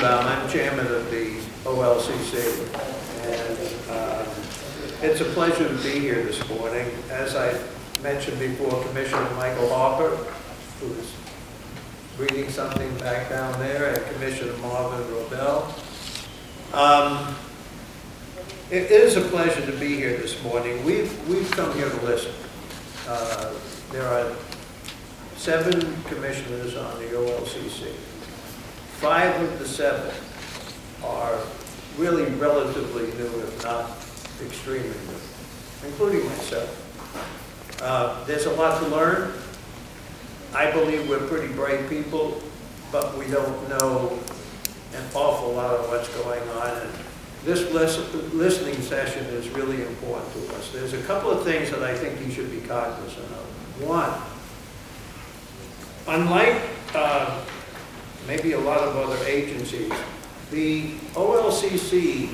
I'm chairman of the OLCC, and it's a pleasure to be here this morning. As I mentioned before, Commissioner Michael Harper, who's reading something back down there, and Commissioner Marvin Revoal. It is a pleasure to be here this morning. We've come here to listen. There are 7 commissioners on the OLCC. 5 of the 7 are really relatively new, if not extremely new, including myself. There's a lot to learn. I believe we're pretty bright people, but we don't know an awful lot of what's going on. And this listening session is really important to us. There's a couple of things that I think you should be cognizant of. One, unlike maybe a lot of other agencies, the OLCC,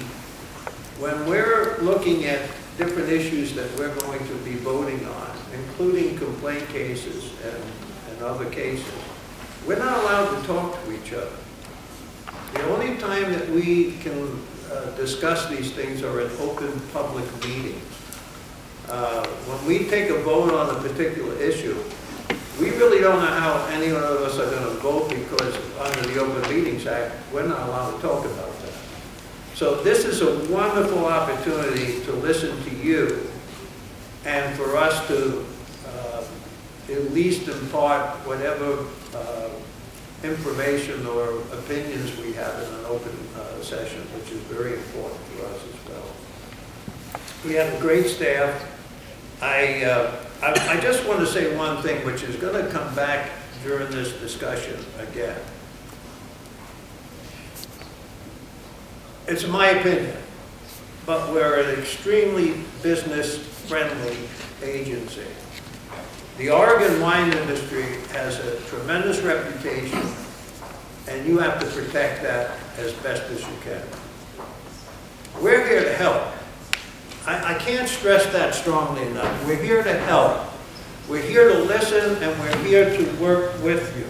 when we're looking at different issues that we're going to be voting on, including complaint cases and other cases, we're not allowed to talk to each other. The only time that we can discuss these things are in open public meetings. When we take a vote on a particular issue, we really don't know how any of us are going to vote because under the Open Meetings Act, we're not allowed to talk about that. So this is a wonderful opportunity to listen to you and for us to at least impart whatever information or opinions we have in an open session, which is very important for us as well. We have a great staff. I just want to say one thing, which is going to come back during this discussion again. It's my opinion, but we're an extremely business-friendly agency. The Oregon wine industry has a tremendous reputation, and you have to protect that as best as you can. We're here to help. I can't stress that strongly enough. We're here to help. We're here to listen, and we're here to work with you.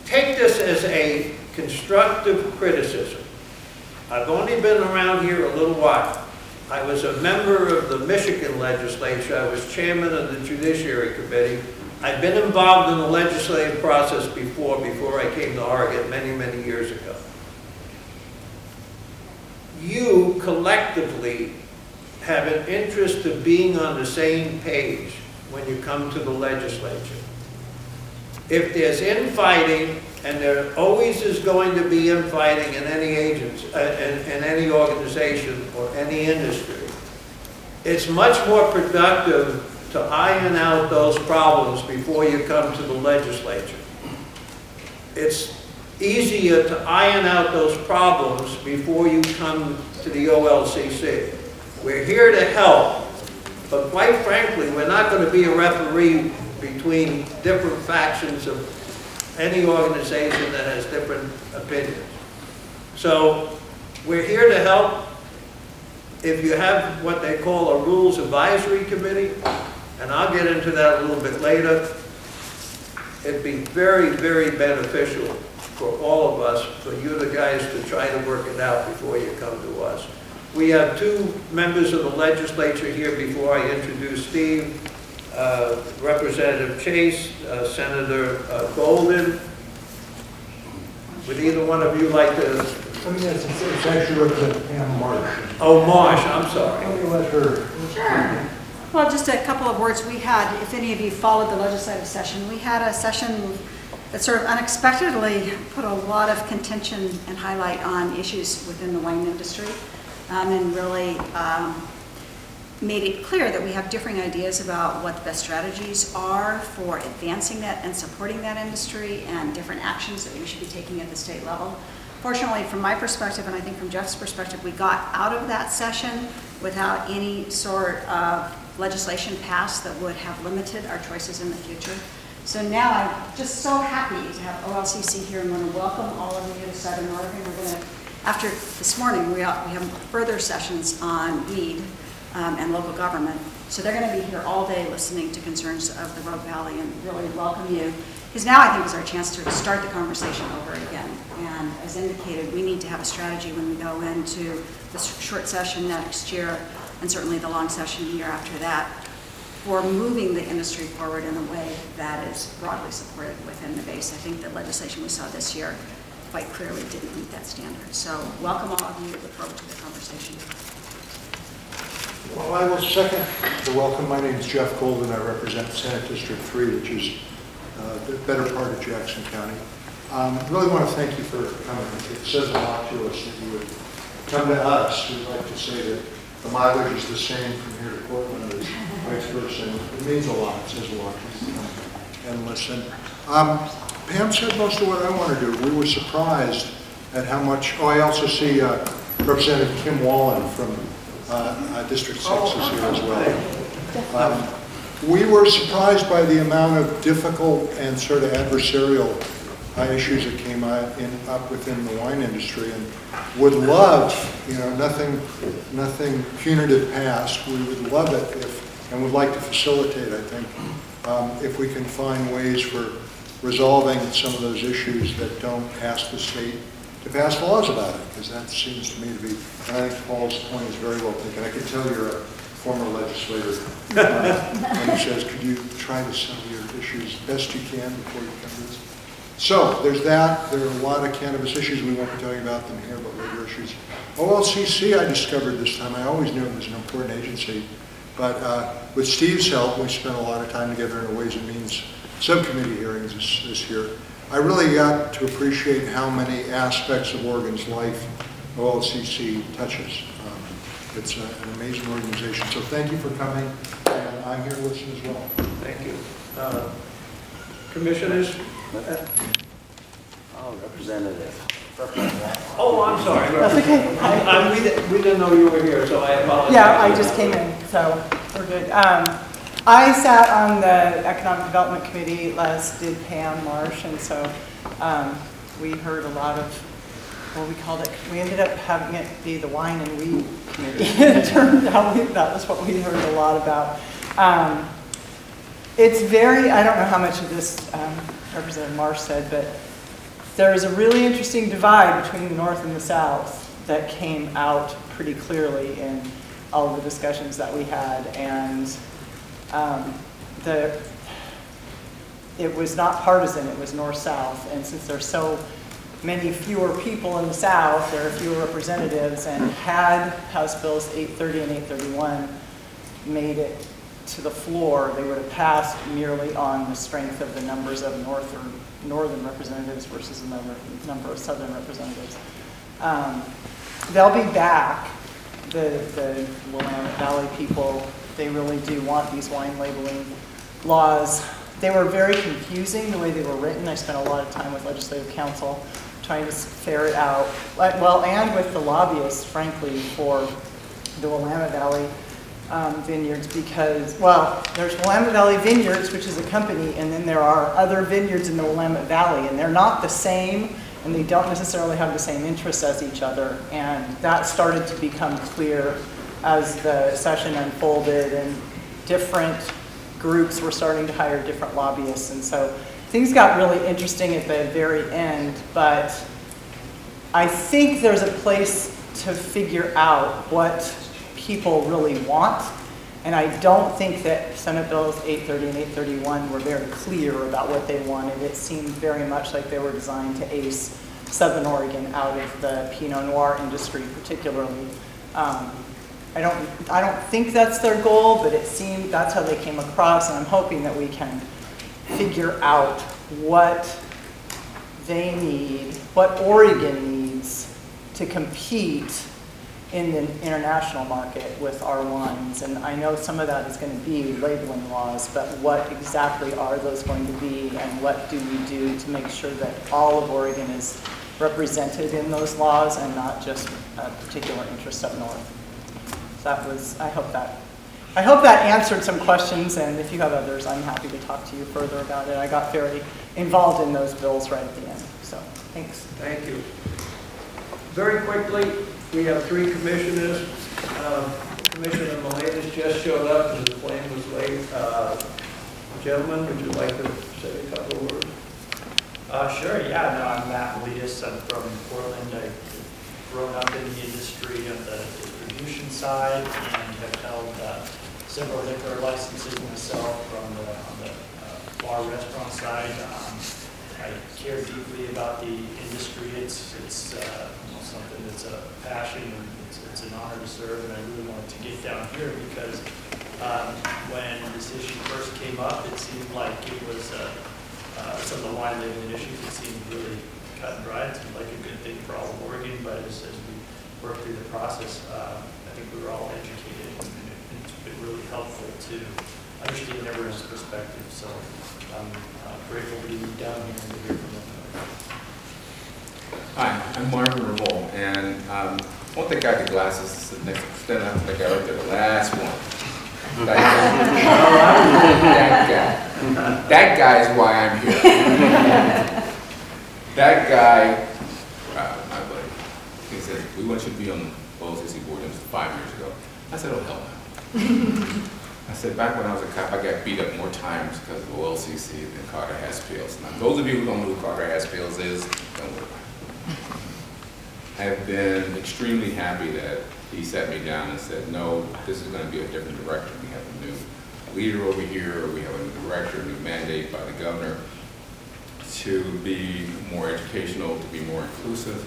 Take this as a constructive criticism. I've only been around here a little while. I was a member of the Michigan legislature. I was chairman of the Judiciary Committee. I've been involved in the legislative process before I came to Oregon many, many years ago. You collectively have an interest of being on the same page when you come to the legislature. If there's infighting, and there always is going to be infighting in any agency, in any organization or any industry, it's much more productive to iron out those problems before you come to the legislature. It's easier to iron out those problems before you come to the OLCC. We're here to help, but quite frankly, we're not going to be a referee between different factions of any organization that has different opinions. So we're here to help. If you have what they call a Rules Advisory Committee, and I'll get into that a little bit later, it'd be very, very beneficial for all of us, for you the guys to try to work it out before you come to us. We have 2 members of the legislature here before I introduce Steve. Representative Chase, Senator Golden. Would either one of you like to? Yes, it's actually Representative Pam Marsh. Oh, Marsh, I'm sorry. Let me let her. Sure. Well, just a couple of words. We had, if any of you followed the legislative session, we had a session that sort of unexpectedly put a lot of contention and highlight on issues within the wine industry, and really made it clear that we have differing ideas about what the best strategies are for advancing that and supporting that industry, and different actions that we should be taking at the state level. Fortunately, from my perspective, and I think from Jeff's perspective, we got out of that session without any sort of legislation passed that would have limited our choices in the future. So now I'm just so happy to have OLCC here, and want to welcome all of you to Southern Oregon. We're going to, after this morning, we have further sessions on weed and local government. So they're going to be here all day listening to concerns of the Rogue Valley, and really welcome you. Because now I think is our chance to start the conversation over again. as indicated, we need to have a strategy when we go into the short session next year, and certainly the long session the year after that, for moving the industry forward in a way that is broadly supported within the base. I think the legislation we saw this year quite clearly didn't meet that standard. So welcome all of you, look forward to the conversation. Well, I will second the welcome. My name is Jeff Golden. I represent Senate District 3, which is the better part of Jackson County. I really want to thank you for coming. It says a lot to us that you would come to us. We'd like to say that the mileage is the same from here to Portland as vice versa. It means a lot. It says a lot to come and listen. Pam said most of what I want to do. We were surprised at how much. Oh, I also see Representative Kim Wallan from District 6 is here as well. We were surprised by the amount of difficult and sort of adversarial issues that came up within the wine industry, and would love, nothing punitive past. We would love it and would like to facilitate, I think, if we can find ways for resolving some of those issues that don't ask the state to pass laws about it, because that seems to me to be, and I think Paul's point is very well taken. I can tell you're a former legislator, and he says, could you try to settle your issues best you can before you come to this? So there's that. There are a lot of cannabis issues. We won't be talking about them here, but labor issues. OLCC I discovered this time. I always knew it was an important agency, but with Steve's help, we spent a lot of time together in a Ways and Means subcommittee hearings this year. I really got to appreciate how many aspects of Oregon's life OLCC touches. It's an amazing organization. So thank you for coming, and I'm here to listen as well. Thank you. Commissioners? Oh, representative. Oh, I'm sorry. That's okay. We didn't know you were here, so I apologize. Yeah, I just came in, so we're good. I sat on the Economic Development Committee, as did Pam Marsh, and so we heard a lot of, what we called it, we ended up having it be the Wine and Weed Committee. It turned out that was what we heard a lot about. It's very, I don't know how much of this Representative Marsh said, but there is a really interesting divide between the North and the South that came out pretty clearly in all of the discussions that we had. And it was not partisan, it was North-South. And since there's so many fewer people in the South, there are fewer representatives, and had House Bills 830 and 831 made it to the floor, they would have passed merely on the strength of the numbers of northern representatives versus the number of southern representatives. They'll be back. The Willamette Valley people, they really do want these wine labeling laws. They were very confusing the way they were written. I spent a lot of time with legislative counsel trying to ferret out, well, and with the lobbyists, frankly, for the Willamette Valley vineyards, because, well, there's Willamette Valley Vineyards, which is a company, and then there are other vineyards in the Willamette Valley, and they're not the same, and they don't necessarily have the same interests as each other. And that started to become clear as the session unfolded, and different groups were starting to hire different lobbyists. And so things got really interesting at the very end, but I think there's a place to figure out what people really want. And I don't think that Senate Bills 830 and 831 were very clear about what they wanted. It seemed very much like they were designed to ace Southern Oregon out of the Pinot Noir industry, particularly. I don't think that's their goal, but it seemed that's how they came across, and I'm hoping that we can figure out what they need, what Oregon needs to compete in the international market with our wines. And I know some of that is going to be labeling laws, but what exactly are those going to be, and what do we do to make sure that all of Oregon is represented in those laws and not just a particular interest up north? So that was, I hope that answered some questions, and if you have others, I'm happy to talk to you further about it. I got very involved in those bills right at the end, so thanks. Thank you. Very quickly, we have three commissioners. Commissioner Maletis just showed up and the plane was late. Gentlemen, would you like to say a couple of words? Sure, yeah, no, I'm Matt Maletis. I'm from Portland. I've grown up in the industry on the distribution side and have held several liquor licenses myself on the bar restaurant side. I care deeply about the industry. It's something that's a passion, and it's an honor to serve, and I really wanted to get down here because when this issue first came up, it seemed like it was some of the wine labeling issues. It seemed really cut and dry. It seemed like a good thing for all of Oregon, but as we worked through the process, I think we were all educated, and it's been really helpful to understand everyone's perspective. So I'm grateful to be down here and to hear from them. Hi, I'm Marvin Revoal, and I won't think I have the glasses to the next extent. I think I right there, the last one. That guy is why I'm here. That guy, my buddy, he said, we want you to be on the OLCC board. That was 5 years ago. I said, oh, hell no. I said, back when I was a cop, I got beat up more times because of OLCC than Carter Haspils. Now, those of you who don't know who Carter Haspils is, don't worry about it. I have been extremely happy that he sat me down and said, no, this is going to be a different direction. We have a new leader over here. We have a new director, a new mandate by the governor to be more educational, to be more inclusive,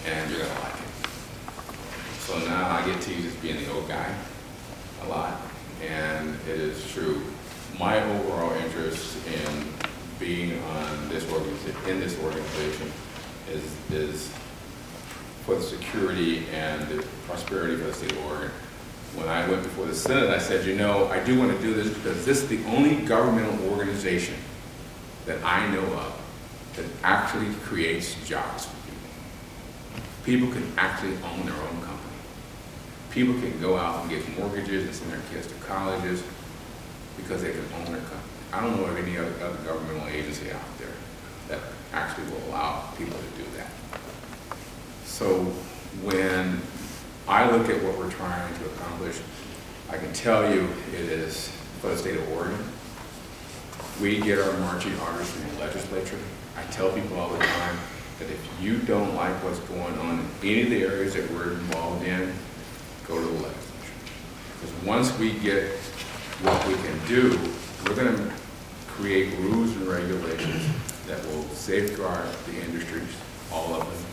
and you're going to like it. So now I get teased as being the old guy a lot, and it is true. My overall interest in being on this organization is for the security and the prosperity for the state of Oregon. When I went before the Senate, I said, you know, I do want to do this because this is the only governmental organization that I know of that actually creates jobs for people. People can actually own their own company. People can go out and get mortgages and send their kids to colleges because they can own their company. I don't know of any other governmental agency out there that actually will allow people to do that. So when I look at what we're trying to accomplish, I can tell you it is for the state of Oregon. We get our marching orders from the legislature. I tell people all the time that if you don't like what's going on in any of the areas that we're involved in, go to the legislature. Because once we get what we can do, we're going to create rules and regulations that will safeguard the industries, all of them,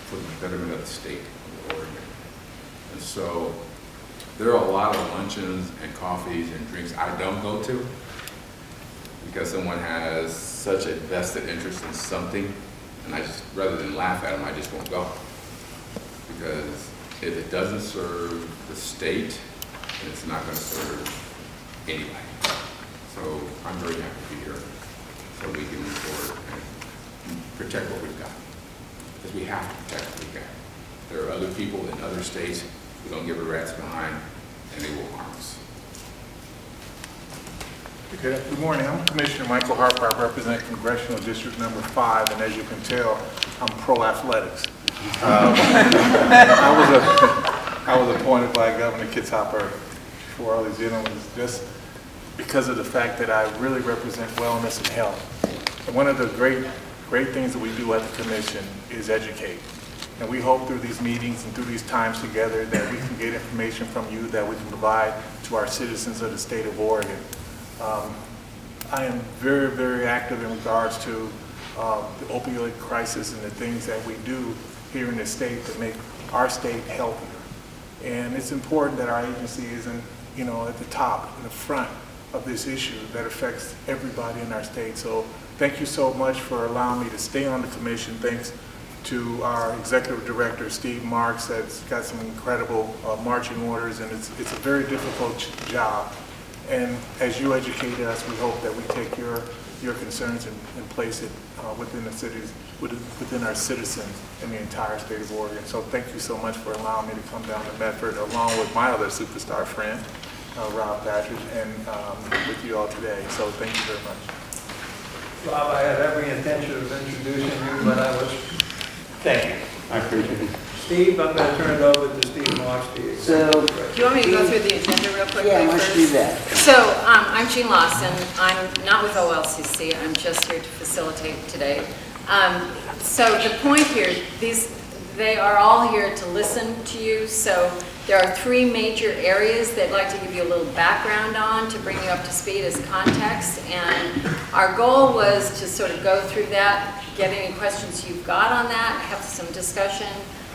for the betterment of the state of Oregon. And so there are a lot of luncheons and coffees and drinks I don't go to because someone has such a vested interest in something, and I just, rather than laugh at them, I just won't go. Because if it doesn't serve the state, then it's not going to serve anybody. So I'm very happy to be here so we can move forward and protect what we've got. Because we have to protect what we've got. There are other people in other states who don't give a rat's behind, and they will harm us. Good morning. I'm Commissioner Michael Harper. I represent Congressional District Number 5, and as you can tell, I'm pro-athletics. I was appointed by Governor Harper for all these gentlemen just because of the fact that I really represent wellness and health. And one of the great things that we do at the Commission is educate. And we hope through these meetings and through these times together that we can get information from you that we can provide to our citizens of the state of Oregon. I am very, very active in regards to the opioid crisis and the things that we do here in the state to make our state healthier. And it's important that our agency is at the top, in the front of this issue that affects everybody in our state. So thank you so much for allowing me to stay on the commission. Thanks to our executive director, Steve Marks, that's got some incredible marching orders, and it's a very difficult job. And as you educate us, we hope that we take your concerns and place it within the cities, within our citizens in the entire state of Oregon. So thank you so much for allowing me to come down to Medford along with my other superstar friend, Rob Patrick, and with you all today. So thank you very much. Rob, I had every intention of introducing you, but I was... Thank you. I appreciate it. Steve, I'm going to turn it over to Steve Marsh, the So, Do executive you want me to go through the agenda real quickly yeah, let's first? do that. So, I'm Jean Lawson. I'm not with OLCC. I'm just here to facilitate today. So the point here, they are all here to listen to you. So there are 3 major areas they'd like to give you a little background on to bring you up to speed as context. And our goal was to sort of go through that, get any questions you've got on that, have some discussion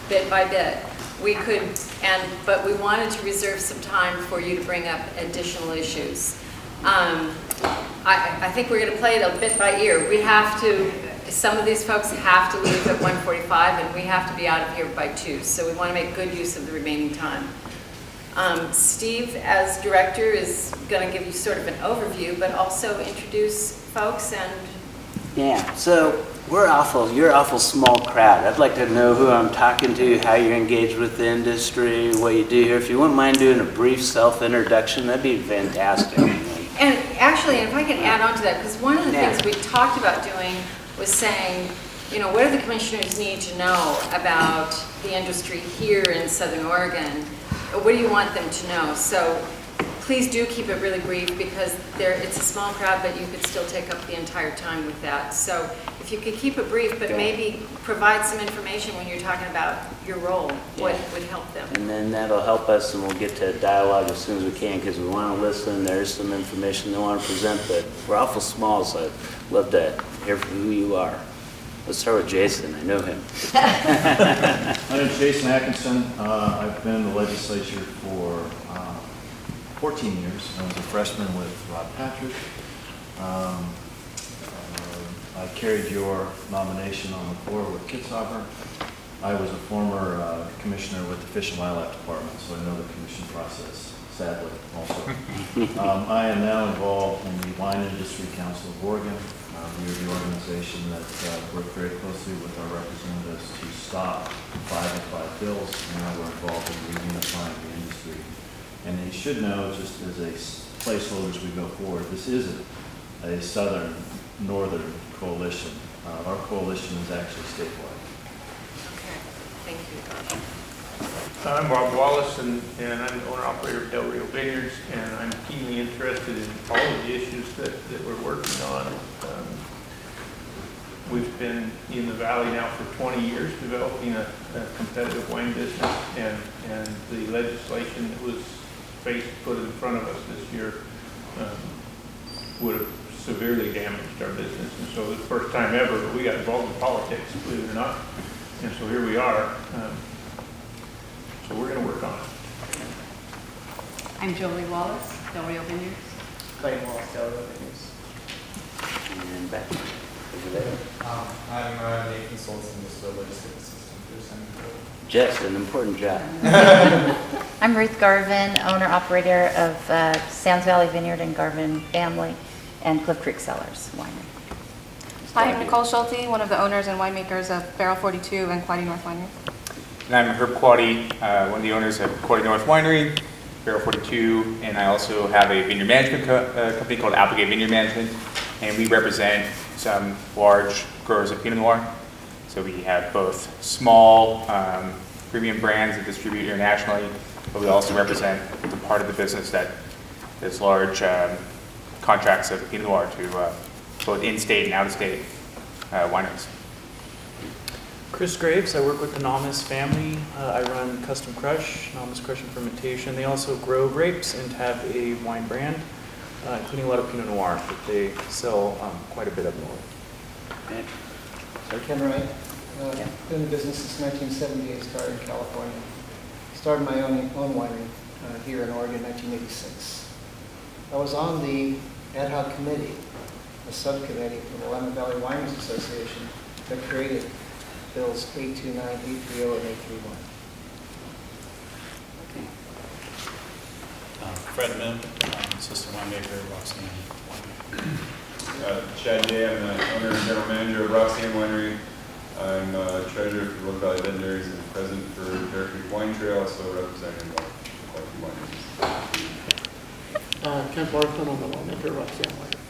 bit by bit. But we wanted to reserve some time for you to bring up additional issues. I think we're going to play it a bit by ear. Some of these folks have to leave at 1:45 and we have to be out of here by 2. So we want to make good use of the remaining time. Steve, as director, is going to give you sort of an overview, but also introduce folks and... Yeah, so you're an awful small crowd. I'd like to know who I'm talking to, how you're engaged with the industry, what you do here. If you wouldn't mind doing a brief self-introduction, that'd be fantastic. And actually, if I can add on to that, because one of the things we talked about doing was saying, what do the commissioners need to know about the industry here in Southern Oregon? What do you want them to know? So please do keep it really brief because it's a small crowd, but you could still take up the entire time with that. So if you could keep it brief, but maybe provide some information when you're talking about your role, what would help them. And then that'll help us and we'll get to dialogue as soon as we can because we want to listen. There's some information they want to present, but we're awful small, so I'd love to hear from who you are. Let's start with Jason. I know him. My name is Jason Atkinson. I've been in the legislature for 14 years. I was a freshman with Rob Patrick. I carried your nomination on the floor with Kitzhaber. I was a former commissioner with the Fish and Wildlife Department, so I know the commission process, sadly, also. I am now involved in the Wine Industry Council of Oregon. We are the organization that worked very closely with our representatives to stop 505 bills, and now we're involved in reunifying the industry. And you should know, just as a placeholder as we go forward, this isn't a southern-northern coalition. Our coalition is actually statewide. Okay, thank you. I'm Bob Wallace, and I'm the owner-operator of Del Rio Vineyards, and I'm keenly interested in all of the issues that we're working on. We've been in the valley now for 20 years developing a competitive wine business, and the legislation that was put in front of us this year would have severely damaged our business. And so it's the first time ever that we got involved in politics, believe it or not. And so here we are. So we're going to work on it. I'm Jolie Wallace, Del Rio Vineyards. Clay Wallace, Del Rio Vineyards. And back over there. I'm Nathan Solson, the logistics assistant for Senator. Just an important job. I'm Ruth Garvin, owner-operator of Sands Valley Vineyard and Garvin Family and Cliff Creek Cellars Winery. Hi, I'm Nicole Schulte, one of the owners and winemakers of Barrel 42 and Quaddy North Winery. And I'm Herb Quaddy, one of the owners of Quaddy North Winery, Barrel 42, and I also have a vineyard management company called Applegate Vineyard Management, and we represent some large growers of Pinot Noir. So we have both small premium brands that distribute internationally, but we also represent the part of the business that is large contracts of Pinot Noir to both in-state and out-of-state wineries. Chris Graves, I work with the Namas family. I run Custom Crush, Namas Crush and Fermentation. They also grow grapes and have a wine brand, including a lot of Pinot Noir that they sell quite a bit up north. Okay. Ken Wright. Been in the business since 1978, started in California. Started my own winery here in Oregon in 1986. I was on the ad hoc committee, a subcommittee for the Willamette Valley Wineries Association that created bills 829, 830, and 831. Fred Mim, assistant winemaker at Roxanne Winery. Chad Day, I'm the owner and general manager of Roxanne Winery. I'm treasurer for Willamette Valley Vendors and president for Bear Creek Wine Trail, so representing quite a few wineries. Kent Barthon, I'm the winemaker at Roxanne Winery.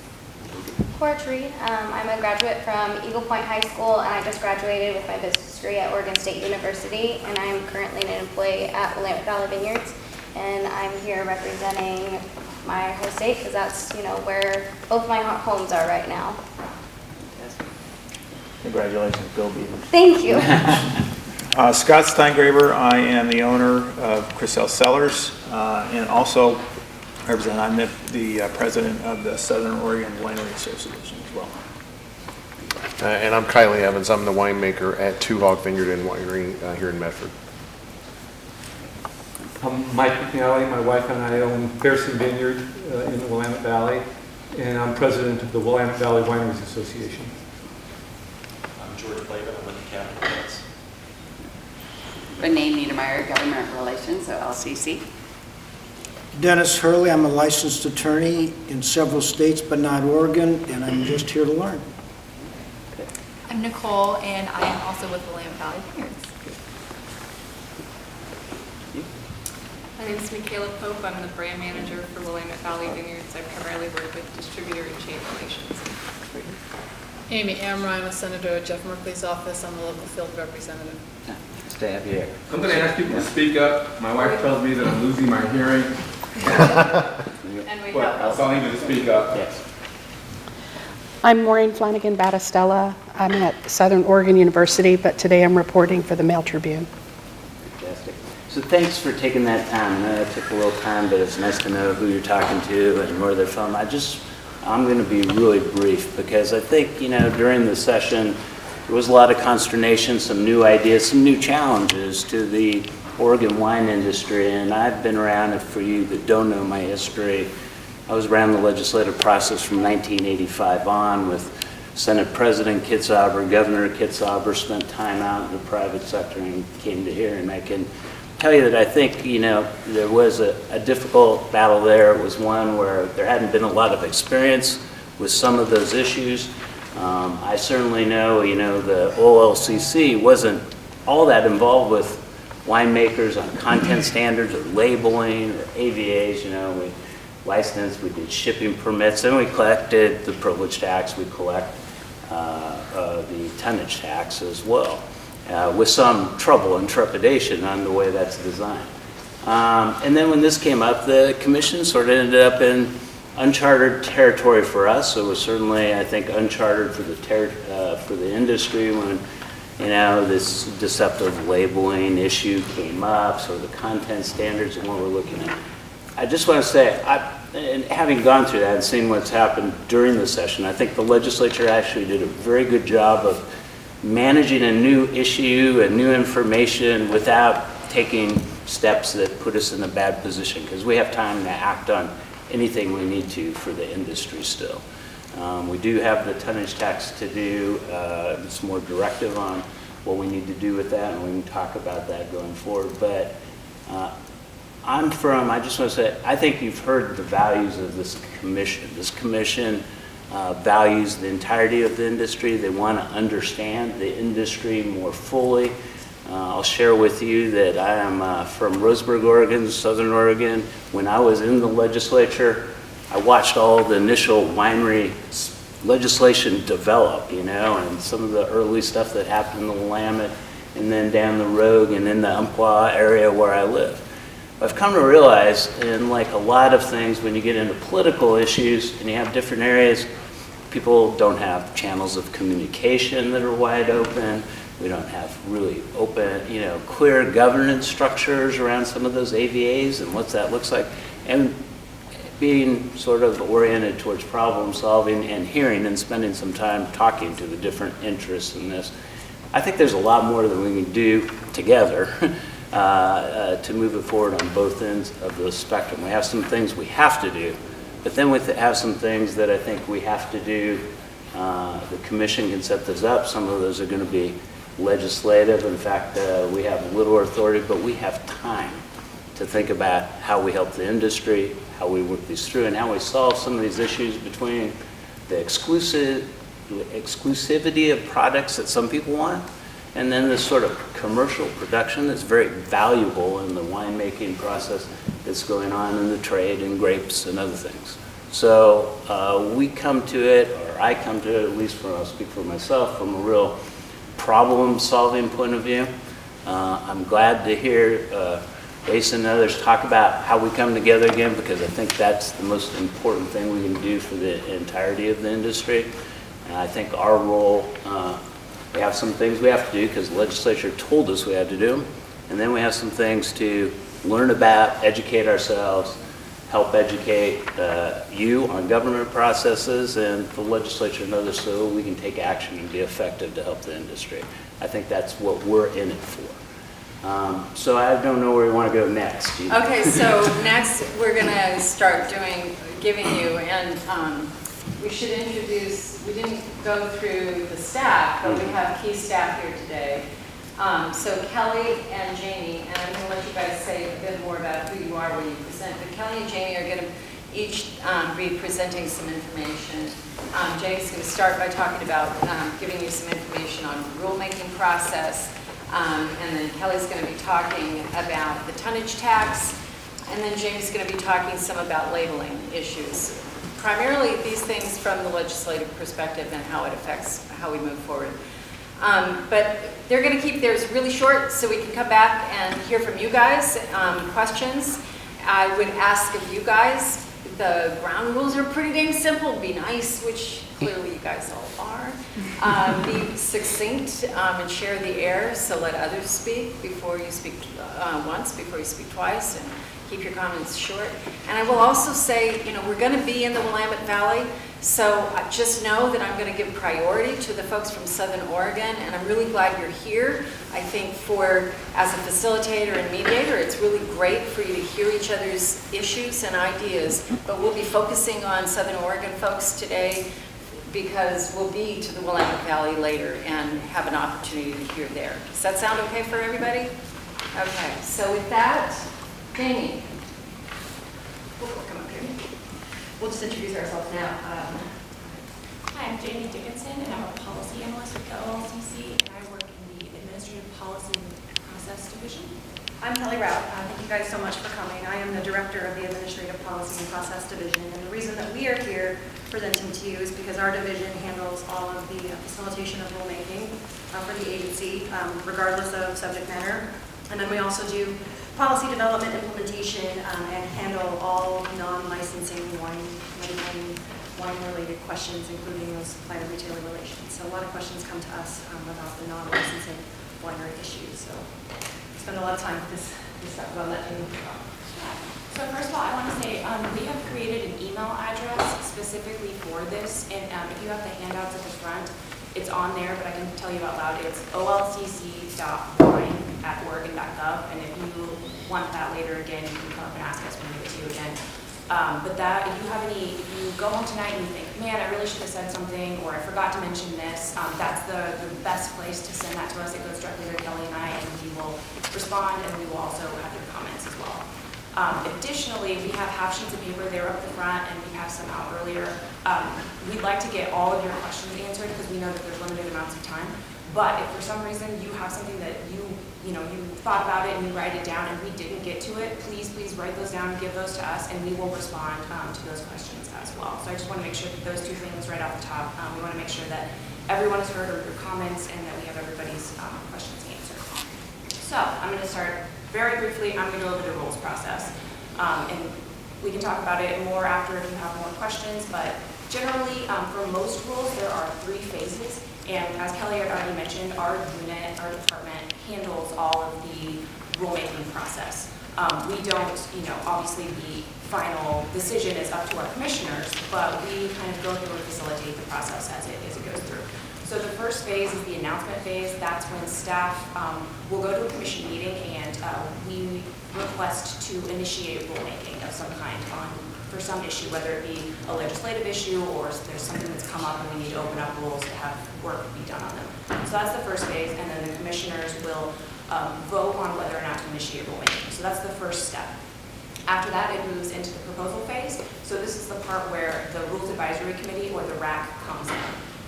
Cora Tree. I'm a graduate from Eagle Point High School, and I just graduated with my business industry at Oregon State University, and I am currently an employee at Willamette Valley Vineyards. And I'm here representing my home state because that's, where both my homes are right now. Congratulations, Bill Beaver. Thank you. Scott Steingraber, I am the owner of Chriselle Cellars, and also I'm the president of the Southern Oregon Winery Association as well. And I'm Kylie Evans. I'm the winemaker at Two Hog Vineyard and Winery here in Medford. I'm Mike McNally. My wife and I own Bearson Vineyard in the Willamette Valley, and I'm president of the Willamette Valley Wineries Association. I'm George Blava. I'm with the Capital Press. Renee Niedermeyer, Government Relations, OLCC. Dennis Hurley, I'm a licensed attorney in several states but not Oregon, and I'm just here to learn. I'm Nicole, and I am also with Willamette Valley Vineyards. My name is Michaela Pope. I'm the brand manager for Willamette Valley Vineyards. I primarily work with distributor and chain relations. Amy Amrine, a senator at Jeff Merkley's office. I'm the local field representative. Nice to have you here. I'm going to ask people to speak up. My wife tells me that I'm losing my hearing. And we But I'll tell you to speak up. Yes. I'm Maureen Flanagan Battistella. I'm at Southern Oregon University, but today I'm reporting for the Mail Tribune. Fantastic. So thanks for taking that time. I know it took a little time, but it's nice to know who you're talking to and where they're from. I'm going to be really brief because I think, during the session, there was a lot of consternation, some new ideas, some new challenges to the Oregon wine industry. And I've been around, and for you that don't know my history, I was around the legislative process from 1985 on with Senate President Kitzhaber, Governor Kitzhaber, spent time out in the private sector and came to here. And I can tell you that I think, there was a difficult battle there. It was one where there hadn't been a lot of experience with some of those issues. I certainly know, the OLCC wasn't all that involved with winemakers on content standards or labeling or AVAs. We licensed, we did shipping permits, and we collected the privilege tax. We collect the tonnage tax as well, with some trouble and trepidation on the way that's designed. And then when this came up, the commission sort of ended up in uncharted territory for us. So it was certainly, I think, uncharted for the industry when this deceptive labeling issue came up, so the content standards and what we're looking at. I just want to say, and having gone through that and seen what's happened during the session, I think the legislature actually did a very good job of managing a new issue and new information without taking steps that put us in a bad position, because we have time to act on anything we need to for the industry still. We do have the tonnage tax to do. It's more directive on what we need to do with that, and we can talk about that going forward. But I just want to say, I think you've heard the values of this commission. This commission values the entirety of the industry. They want to understand the industry more fully. I'll share with you that I am from Roseburg, Oregon, Southern Oregon. When I was in the legislature, I watched all the initial winery legislation develop, and some of the early stuff that happened in the Willamette, and then down the road and in the Umpqua area where I live. I've come to realize, in like a lot of things, when you get into political issues and you have different areas, people don't have channels of communication that are wide open. We don't have really open, clear governance structures around some of those AVAs and what that looks like. And being sort of oriented towards problem solving and hearing and spending some time talking to the different interests in this, I think there's a lot more that we can do together to move it forward on both ends of the spectrum. We have some things we have to do, but then we have some things that I think we have to do. The commission can set this up. Some of those are going to be legislative. In fact, we have little authority, but we have time to think about how we help the industry, how we work these through, and how we solve some of these issues between the exclusivity of products that some people want, and then this sort of commercial production that's very valuable in the winemaking process that's going on in the trade in grapes and other things. So we come to it, or I come to it, at least I'll speak for myself, from a real problem-solving point of view. I'm glad to hear Jason and others talk about how we come together again, because I think that's the most important thing we can do for the entirety of the industry. And I think our role, we have some things we have to do because the legislature told us we had to do them. And then we have some things to learn about, educate ourselves, help educate you on government processes and the legislature and others so we can take action and be effective to help the industry. I think that's what we're in it for. So I don't know where we want to go next. Okay, so next we're going to start giving you, and we should introduce, we didn't go through the staff, but we have key staff here today. So Kelly and Jamie, and I'm going to let you guys say a bit more about who you are when you present, but Kelly and Jamie are going to each be presenting some information. Jamie's going to start by talking about giving you some information on rulemaking process, and then Kelly's going to be talking about the tonnage tax, and then Jamie's going to be talking some about labeling issues. Primarily these things from the legislative perspective and how it affects how we move forward. But they're going to keep theirs really short so we can come back and hear from you guys, questions. I would ask of you guys, the ground rules are pretty dang simple. Be nice, which clearly you guys all are. Be succinct and share the air, so let others speak before you speak once, before you speak twice, and keep your comments short. And I will also say, you know, we're going to be in the Willamette Valley, so just know that I'm going to give priority to the folks from Southern Oregon, and I'm really glad you're here. I think as a facilitator and mediator, it's really great for you to hear each other's issues and ideas, but we'll be focusing on Southern Oregon folks today because we'll be to the Willamette Valley later and have an opportunity to hear there. Does that sound okay for everybody? Okay, so with that, Jamie. Come up here. We'll just introduce ourselves now. Hi, I'm Jamie Dickinson, and I'm a policy analyst with the OLCC, and I work in the Administrative Policy Process Division. I'm Kelly Rout. Thank you guys so much for coming. I am the director of the Administrative Policy and Process Division, and the reason that we are here presenting to you is because our division handles all of the facilitation of rulemaking for the agency, regardless of subject matter. And then we also do policy development, implementation, and handle all non-licensing wine-related questions, including those supplier retailer relations. So a lot of questions come to us about the non-licensing winery issues. So we spend a lot of time with this stuff. I'll let you talk. So first of all, I want to say we have created an email address specifically for this, and if you have the handouts at the front, it's on there, but I can tell you out loud. It's olcc.wine@oregon.gov, and if you want that later again, you can come up and ask us when we get to you again. But that, if you go home tonight and you think, man, I really should have said something, or I forgot to mention this, that's the best place to send that to us. It goes directly to Kelly and I, and we will respond, and we will also have your comments as well. Additionally, we have half sheets of paper there up the front, and we passed them out earlier. We'd like to get all of your questions answered because we know that there's limited amounts of time. But if for some reason you have something that you thought about it and you write it down and we didn't get to it, please write those down and give those to us, and we will respond to those questions as well. So I just want to make sure that those two things right off the top, we want to make sure that everyone has heard your comments and that we have everybody's questions answered. So I'm going to start very briefly. I'm going to go over the rules process, and we can talk about it more after if you have more questions, but generally for most rules there are 3 phases. And as Kelly had already mentioned, our unit, our department, handles all of the rulemaking process. We don't, obviously the final decision is up to our commissioners, but we kind of go through and facilitate the process as it goes through. So the first phase is the announcement phase. That's when staff will go to a commission meeting and we request to initiate rulemaking of some kind for some issue, whether it be a legislative issue or there's something that's come up and we need to open up rules to have work be done on them. So that's the first phase, and then the commissioners will vote on whether or not to initiate rulemaking. So that's the first step. After that, it moves into the proposal phase. So this is the part where the Rules Advisory Committee, or the RAC, comes in.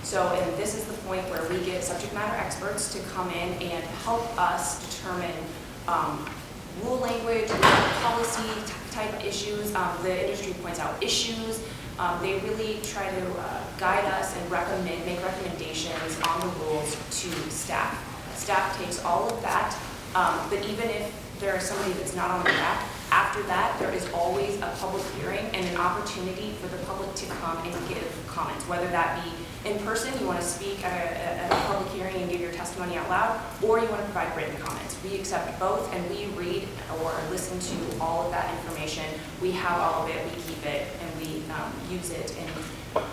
So, and this is the point where we get subject matter experts to come in and help us determine rule language, policy type issues. The industry points out issues, They really try to guide us and make recommendations on the rules to staff. Staff takes all of that, but even if there is somebody that's not on the rack, after that, there is always a public hearing and an opportunity for the public to come and give comments, whether that be in person, you want to speak at a public hearing and give your testimony out loud, or you want to provide written comments. We accept both, and we read or listen to all of that information. We have all of it, we keep it, and we use it in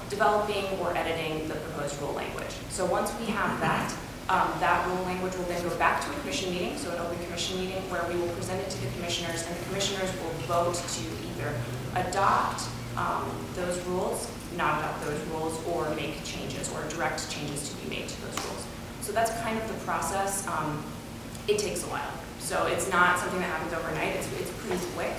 developing or editing the proposed rule language. So once we have that, that rule language will then go back to a commission meeting, so an open commission meeting, where we will present it to the commissioners, and the commissioners will vote to either adopt those rules, not adopt those rules, or make changes or direct changes to be made to those rules. So that's kind of the process. It takes a while. So it's not something that happens overnight. It's pretty quick.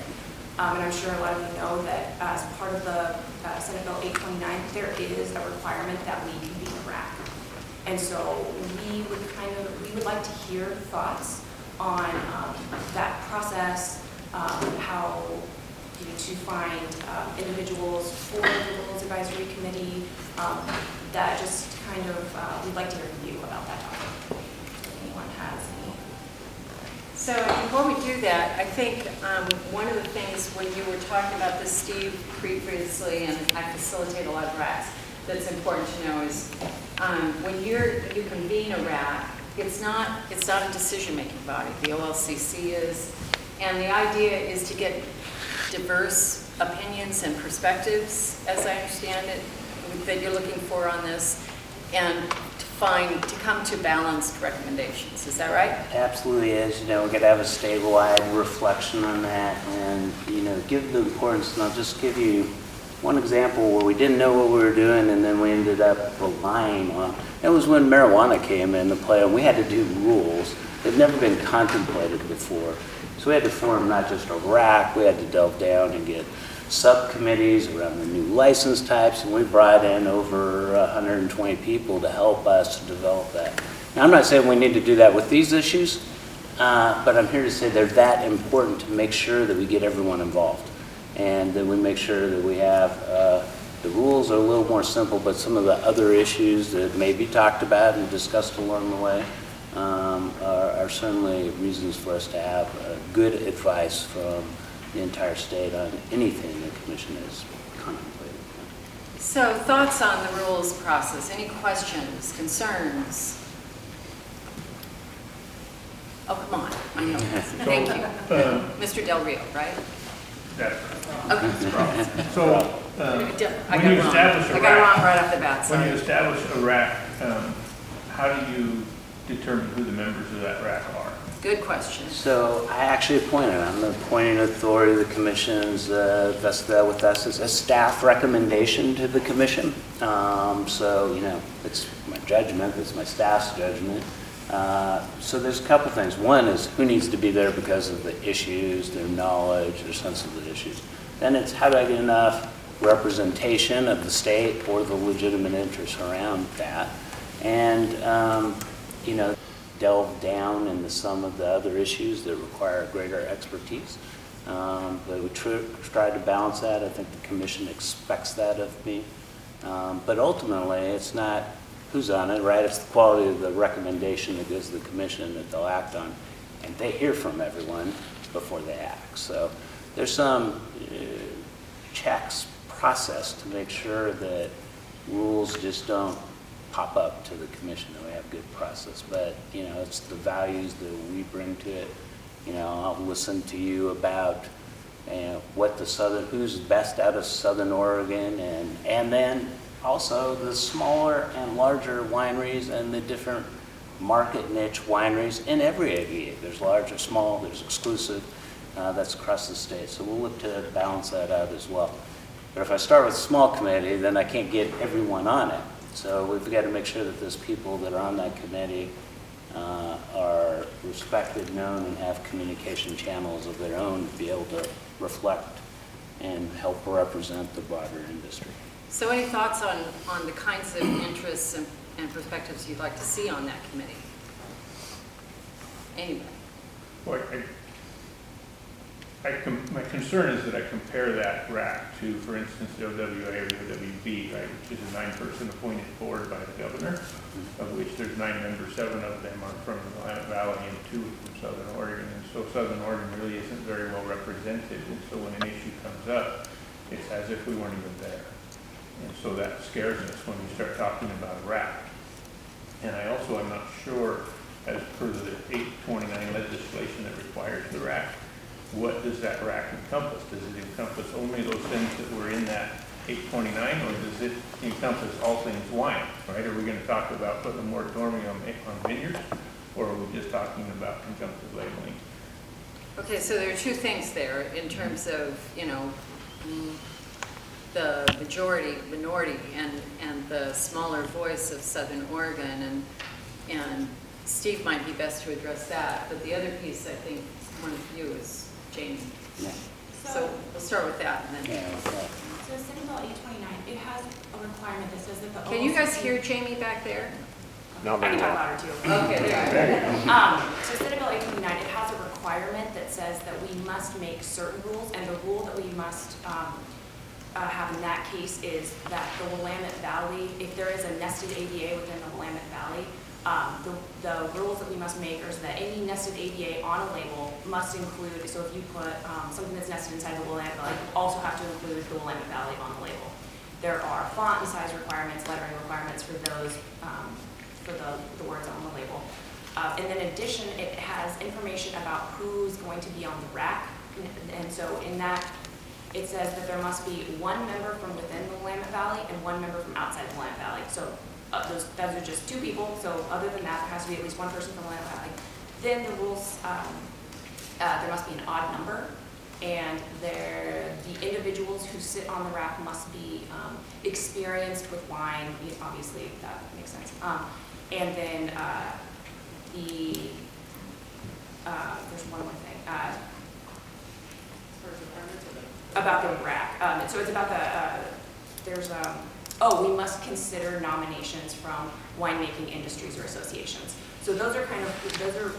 And I'm sure a lot of you know that as part of the Senate Bill 829, there is a requirement that we convene a RAC. And so we would like to hear thoughts on that process, how to find individuals for the Rules Advisory Committee. That just kind of, we'd like to hear from you about that topic. If anyone has any. So before we do that, I think one of the things when you were talking about this, Steve, previously, and I facilitate a lot of RACs, that's important to know is when you convene a RAC, it's not a decision-making body. The OLCC is, and the idea is to get diverse opinions and perspectives, as I understand it, that you're looking for on this, and to come to balanced recommendations. Is that right? Absolutely is. We're going to have a statewide reflection on that, and give the importance. And I'll just give you one example where we didn't know what we were doing, and then we ended up relying on. It was when marijuana came into play, and we had to do rules that had never been contemplated before. So we had to form not just a RAC, we had to delve down and get subcommittees around the new license types, and we brought in over 120 people to help us to develop that. Now, I'm not saying we need to do that with these issues, but I'm here to say they're that important to make sure that we get everyone involved, and that we make sure that we have the rules are a little more simple, but some of the other issues that may be talked about and discussed along the way are certainly reasons for us to have good advice from the entire state on anything the commission is contemplating. So thoughts on the rules process? Any questions, concerns? Oh, come on. I know. Thank you. Mr. Del Rio, right? That's right. Okay. So I got it wrong right off the bat. Sorry. When you establish a RAC, how do you determine who the members of that RAC are? Good question. So I actually appointed. I'm the appointing authority. The commission's vested that with us as a staff recommendation to the commission. So, it's my judgment. It's my staff's judgment. So there's a couple things. One is who needs to be there because of the issues, their knowledge, their sense of the issues. Then it's how do I get enough representation of the state or the legitimate interests around that. And, delve down into some of the other issues that require greater expertise. But we try to balance that. I think the commission expects that of me. But ultimately, it's not who's on it, right? It's the quality of the recommendation that goes to the commission that they'll act on. And they hear from everyone before they act. So there's some checks process to make sure that rules just don't pop up to the commission, and we have good process. But, it's the values that we bring to it. I'll listen to you about who's best out of Southern Oregon, and then also the smaller and larger wineries and the different market niche wineries in every AVA. There's large or small, there's exclusive, that's across the state. So we'll look to balance that out as well. But if I start with a small committee, then I can't get everyone on it. So we've got to make sure that those people that are on that committee are respected, known, and have communication channels of their own to be able to reflect and help represent the broader industry. So any thoughts on the kinds of interests and perspectives you'd like to see on that committee? Anybody? Well, my concern is that I compare that rack to, for instance, the OWA or the OWB, right, which is a 9-person appointed board by the governor, of which there's 9 members, 7 of them are from the Willamette Valley and 2 from Southern Oregon. And so Southern Oregon really isn't very well represented. And so when an issue comes up, it's as if we weren't even there. And so that scares us when we start talking about a rack. And I also am not sure, as per the 829 legislation that requires the rack, what does that rack encompass? Does it encompass only those things that were in that 829, or does it encompass all things wine, right? Are we going to talk about putting a moratorium on vineyards, or are we just talking about conjunctive labeling? Okay, so there are 2 things there in terms of, the minority, and the smaller voice of Southern Oregon, and Steve might be best to address that. But the other piece, I think, one of you is Jamie. Yeah. So we'll start with that, and then. Yeah, what's that? So Senate Bill 829, it has a requirement that says that the OLCC... Can you guys hear Jamie back there? Not I very can talk well. louder too. Okay, there you go. So Senate Bill 829, it has a requirement that says that we must make certain rules, and the rule that we must have in that case is that the Willamette Valley, if there is a nested AVA within the Willamette Valley, the rules that we must make are that any nested AVA on a label must include, so if you put something that's nested inside the Willamette Valley, you also have to include the Willamette Valley on the label. There are font and size requirements, lettering requirements for those, for the words on the label. And then in addition, it has information about who's going to be on the rack. And so in that, it says that there must be 1 member from within the Willamette Valley and 1 member from outside the Willamette Valley. So those are just 2 people. So other than that, there has to be at least 1 person from the Willamette Valley. Then the rules, there must be an odd number, and the individuals who sit on the rack must be experienced with wine. Obviously, that makes sense. And then there's one more thing. About the rack. So it's about we must consider nominations from winemaking industries or associations. So those are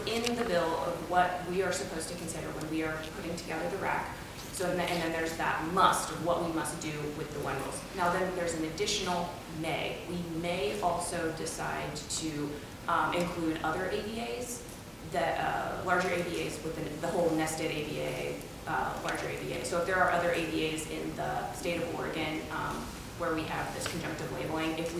in the bill of what we are supposed to consider when we are putting together the rack. So and then there's that must of what we must do with the wine rules. Now then there's an additional may. We may also decide to include other AVAs, that larger AVAs within the whole nested AVA, larger AVA. So if there are other AVAs in the state of Oregon where we have this conjunctive labeling, if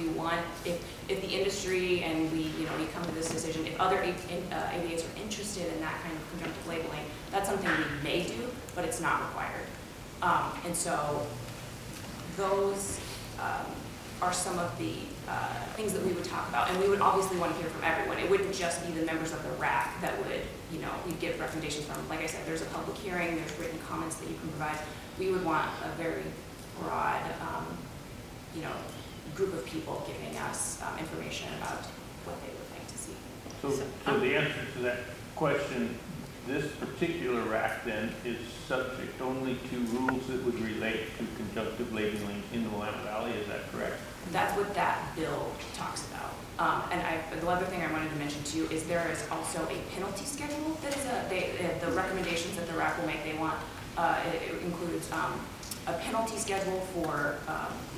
the industry and we come to this decision, if other AVAs are interested in that kind of conjunctive labeling, that's something we may do, but it's not required. And so those are some of the things that we would talk about. And we would obviously want to hear from everyone. It wouldn't just be the members of the RAC that would, we'd give recommendations from. Like I said, there's a public hearing, there's written comments that you can provide. We would want a very broad, group of people giving us information about what they would like to see. So the answer to that question, this particular RAC then is subject only to rules that would relate to conjunctive labeling in the Willamette Valley, is that correct? That's what that bill talks about. And the other thing I wanted to mention to you is there is also a penalty schedule that is the recommendations that the RAC will make. They want, it includes a penalty schedule for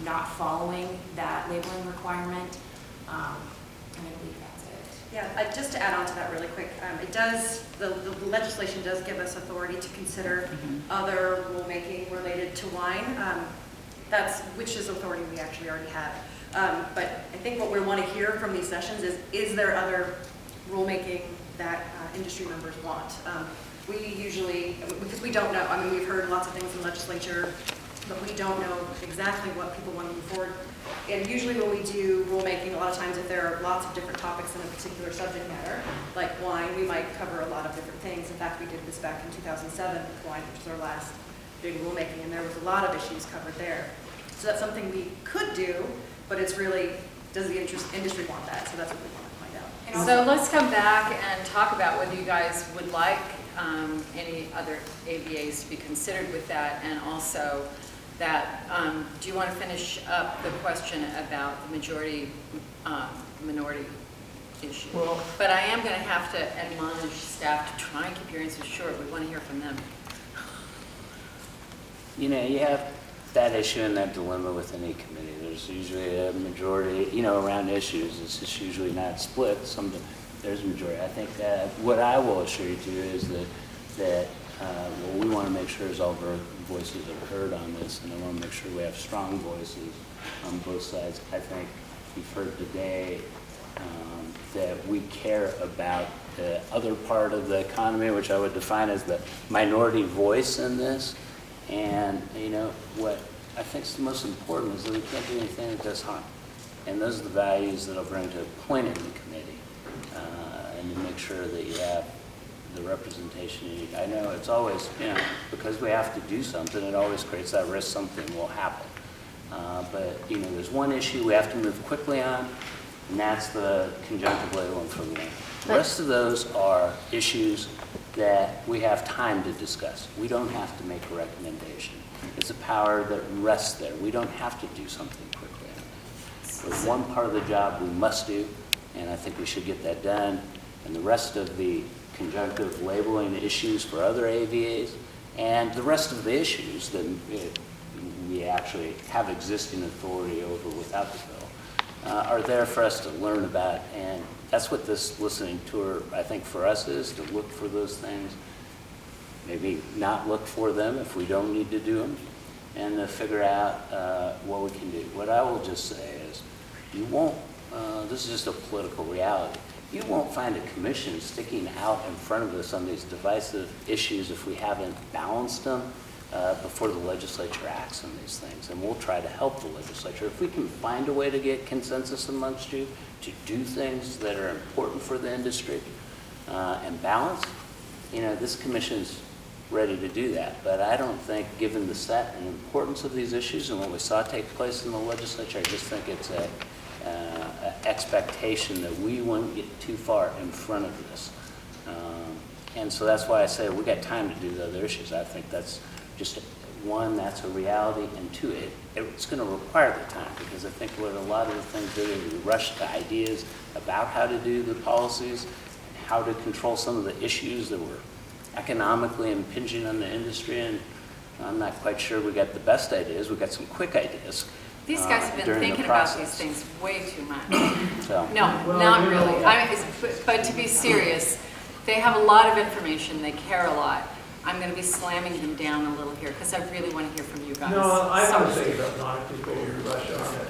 not following that labeling requirement. And I believe that's it. Yeah, just to add on to that really quick, the legislation does give us authority to consider other rulemaking related to wine. Which is authority we actually already have. But I think what we want to hear from these sessions is there other rulemaking that industry members want? We usually, because we don't know, we've heard lots of things in legislature, but we don't know exactly what people want to move forward. And usually when we do rulemaking, a lot of times if there are lots of different topics in a particular subject matter, like wine, we might cover a lot of different things. In fact, we did this back in 2007 with wine, which was our last big rulemaking, and there was a lot of issues covered there. So that's something we could do, but it's really, does the industry want that? So that's what we want to find out. So let's come back and talk about whether you guys would like any other AVAs to be considered with that, and also that, do you want to finish up the question about the majority minority issue? Well, but I am going to have to admonish staff to try and keep your answers short. We want to hear from them. you know, you have that issue and that dilemma with any committee. There's usually a majority, you know, around issues. It's just usually not split. There's a majority. I think what I will assure you to is that what we want to make sure is all of our voices are heard on this, and I want to make sure we have strong voices on both sides. I think you've heard today that we care about the other part of the economy, which I would define as the minority voice in this. And, you know, what I think is the most important is that we can't do anything that does harm. And those are the values that I'll bring to appointing the committee, and to make sure that you have the representation you need. I know it's always, you know, because we have to do something, it always creates that risk something will happen. But, you know, there's one issue we have to move quickly on, and that's the conjunctive labeling for the land. The rest of those are issues that we have time to discuss. We don't have to make a recommendation. It's a power that rests there. We don't have to do something quickly on that. There's one part of the job we must do, and I think we should get that done. And the rest of the conjunctive labeling issues for other AVAs, and the rest of the issues that we actually have existing authority over without the bill, are there for us to learn about. And that's what this listening tour, I think, for us is, to look for those things, maybe not look for them if we don't need to do them, and to figure out what we can do. What I will just say is, you won't, this is just a political reality, you won't find a commission sticking out in front of us on these divisive issues if we haven't balanced them before the legislature acts on these things. And we'll try to help the legislature. If we can find a way to get consensus amongst you to do things that are important for the industry and balance, you know, this commission's ready to do that. But I don't think, given the set and importance of these issues and what we saw take place in the legislature, I just think it's an expectation that we won't get too far in front of this. And so that's why I say we got time to do the other issues. I think that's just, one, that's a reality, and two, it's going to require the time, because I think what a lot of the things do is we rush to ideas about how to do the policies, and how to control some of the issues that were economically impinging on the industry, and I'm not quite sure we got the best ideas. We got some quick ideas. These guys have been thinking about these things way too much. So. No, not really. But to be serious, they have a lot of information. They care a lot. I'm going to be slamming them down a little here because I really want to hear from you guys. No, I want to say something on it before you rush on it.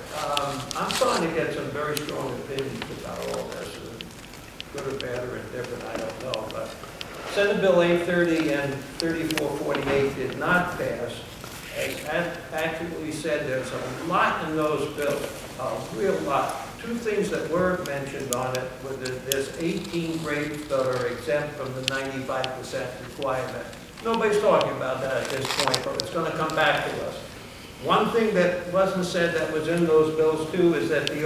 I'm starting to get some very strong opinions about all this, good or bad or indifferent, I don't know. But Senate Bill 830 and 3448 did not pass. As accurately said, there's a lot in those bills, a real lot. Two things that were mentioned on it were that there's 18 grades that are exempt from the 95% requirement. Nobody's talking about that at this point, but it's going to come back to us. One thing that wasn't said that was in those bills too is that the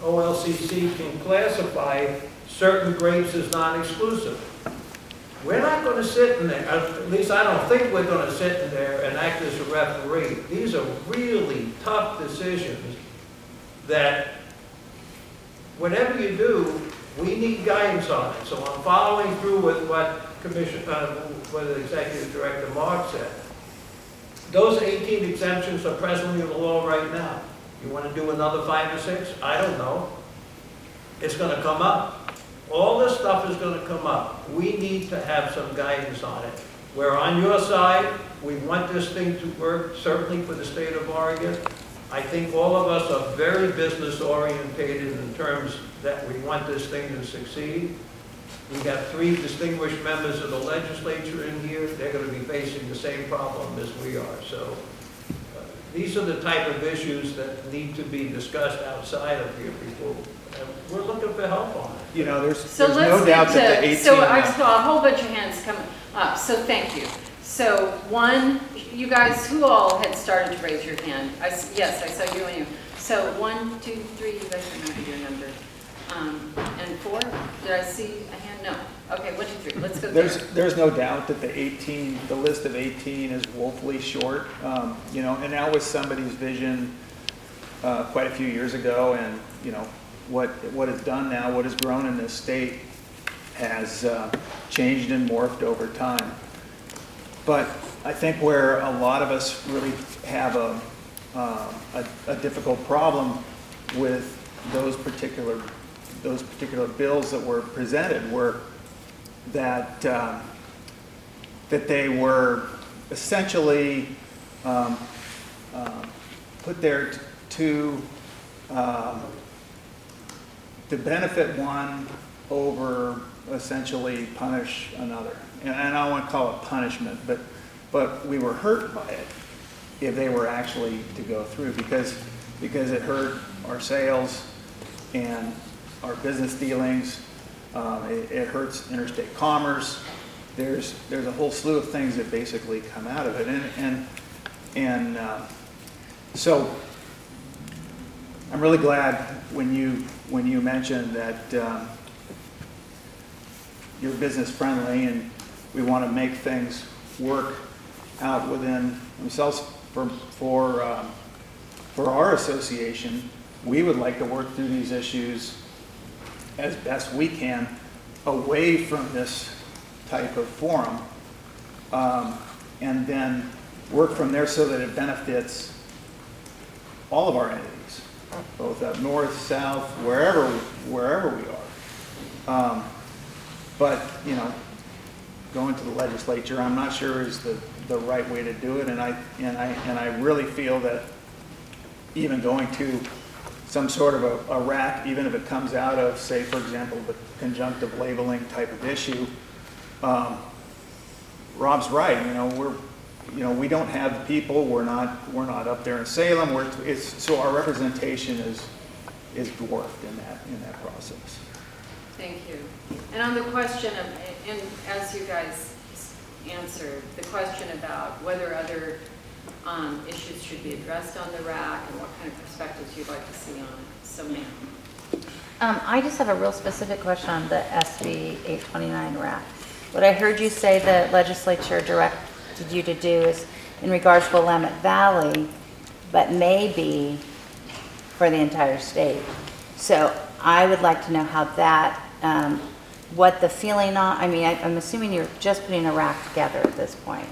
OLCC can classify certain grapes as non-exclusive. We're not going to sit in there, at least I don't think we're going to sit in there and act as a referee. These are really tough decisions that whatever you do, we need guidance on it. So I'm following through with what the Executive Director Mark said. Those 18 exemptions are presently in the law right now. You want to do another 5 or 6? I don't know. It's going to come up. All this stuff is going to come up. We need to have some guidance on it. We're on your side. We want this thing to work, certainly for the state of Oregon. I think all of us are very business orientated in terms that we want this thing to succeed. We've got 3 distinguished members of the legislature in here. They're going to be facing the same problem as we are. So these are the type of issues that need to be discussed outside of here before. We're looking for help on it. You know, there's no doubt that the 18... So I saw a whole bunch of hands coming up, so thank you. So one, you guys, who all had started to raise your hand? Yes, I saw you and you. So 1, 2, 3, you guys remember your number. And 4, did I see a hand? No. Okay, 1, 2, 3, let's go there. There's no doubt that the list of 18 is woefully short. You know, and that was somebody's vision quite a few years ago, and you know, what is done now, what has grown in this state has changed and morphed over time. But I think where a lot of us really have a difficult problem with those particular bills that were presented were that that they were essentially put there to benefit one over essentially punish another. And I don't want to call it punishment, but we were hurt by it if they were actually to go through because it hurt our sales and our business dealings. It hurts interstate commerce. There's a whole slew of things that basically come out of it, and so I'm really glad when you mentioned that you're business friendly and we want to make things work out within themselves. For our association, we would like to work through these issues as best we can away from this type of forum, and then work from there so that it benefits all of our entities, both up north, south, wherever we are. But going to the legislature, I'm not sure is the right way to do it, and I really feel that even going to some sort of a rack, even if it comes out of, say, for example, the conjunctive labeling type of issue, Rob's right. We don't have the people. We're not up there in Salem. So our representation is dwarfed in that process. Thank you. And on the question of, and as you guys answered, the question about whether other issues should be addressed on the rack and what kind of perspectives you'd like to see on it. So, ma'am. I just have a real specific question on the SB 829 rack. What I heard you say the legislature directed you to do is in regards to Willamette Valley, but maybe for the entire state. So I would like to know how that, what the feeling on, I'm assuming you're just putting a rack together at this point.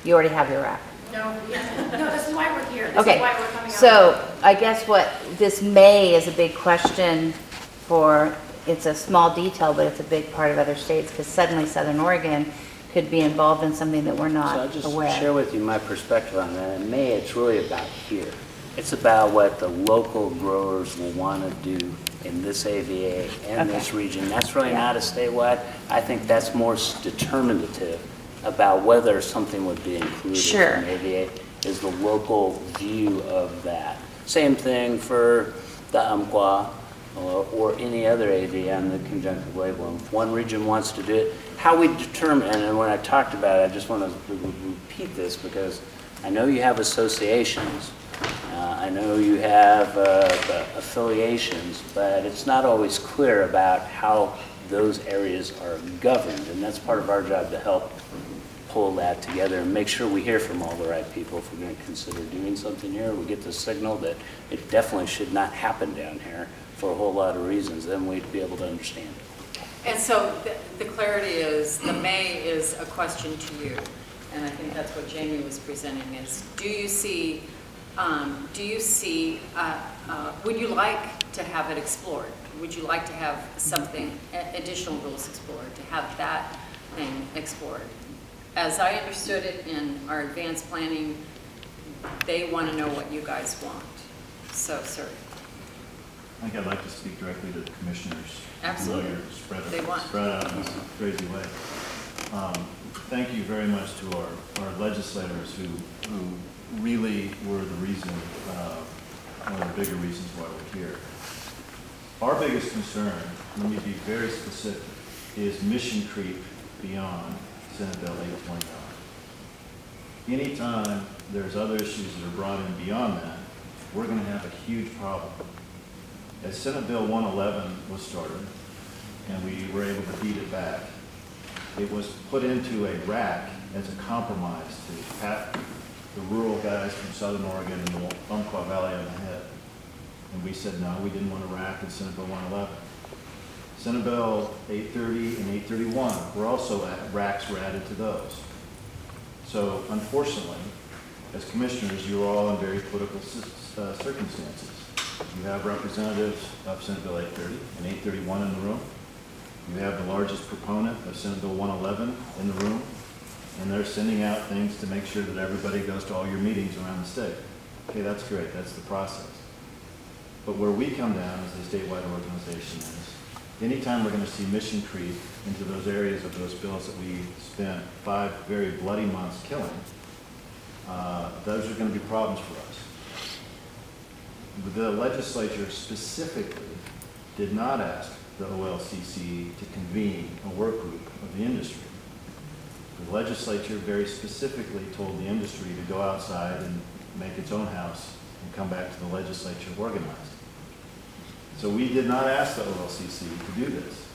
You already have your rack. No, this is why we're here. This Okay, is why we're coming out. so I guess what this may is a big question for, it's a small detail, but it's a big part of other states because suddenly Southern Oregon could be involved in something that we're So not I'll just aware share with you my perspective on that. In May, it's really about here. It's about what the local growers will want to do in this AVA and this region. That's really not a statewide. I think that's more determinative about whether something would be included in AVA is the local view of that. Same thing for the Umpqua or any other AVA on the conjunctive labeling. If one region wants to do it, how we determine, and when I talked about it, I just want to repeat this because I know you have associations, I know you have affiliations, but it's not always clear about how those areas are governed, and that's part of our job to help pull that together and make sure we hear from all the right people. If we're going to consider doing something here, we get the signal that it definitely should not happen down here for a whole lot of reasons, then we'd be able to understand it. And so the clarity is, the May is a question to you, and I think that's what Jamie was presenting is, would you like to have it explored? Would you like to have something, additional rules explored, to have that thing explored? As I understood it in our advanced planning, they want to know what you guys want. So, sir. I think I'd like to speak directly to the commissioners. Absolutely. Spread out in a crazy way. Thank you very much to our legislators who really were the reason, one of the bigger reasons why we're here. Our biggest concern, let me be very specific, is mission creep beyond Senate Bill 829. Anytime there's other issues that are brought in beyond that, we're going to have a huge problem. As Senate Bill 111 was started, and we were able to beat it back, it was put into a rack as a compromise to pat the rural guys from Southern Oregon and the Umpqua Valley on the head. And we said, no, we didn't want a rack in Senate Bill 111. Senate Bill 830 and 831 were also racks were added to those. So unfortunately, as commissioners, you are all in very political circumstances. You have representatives of Senate Bill 830 and 831 in the room. You have the largest proponent of Senate Bill 111 in the room, and they're sending out things to make sure that everybody goes to all your meetings around the state. Okay, that's great, that's the process. But where we come down as a statewide organization is, anytime we're going to see mission creep into those areas of those bills that we spent 5 very bloody months killing, those are going to be problems for us. The legislature specifically did not ask the OLCC to convene a work group of the industry. The legislature very specifically told the industry to go outside and make its own house and come back to the legislature organized. So we did not ask the OLCC to do this,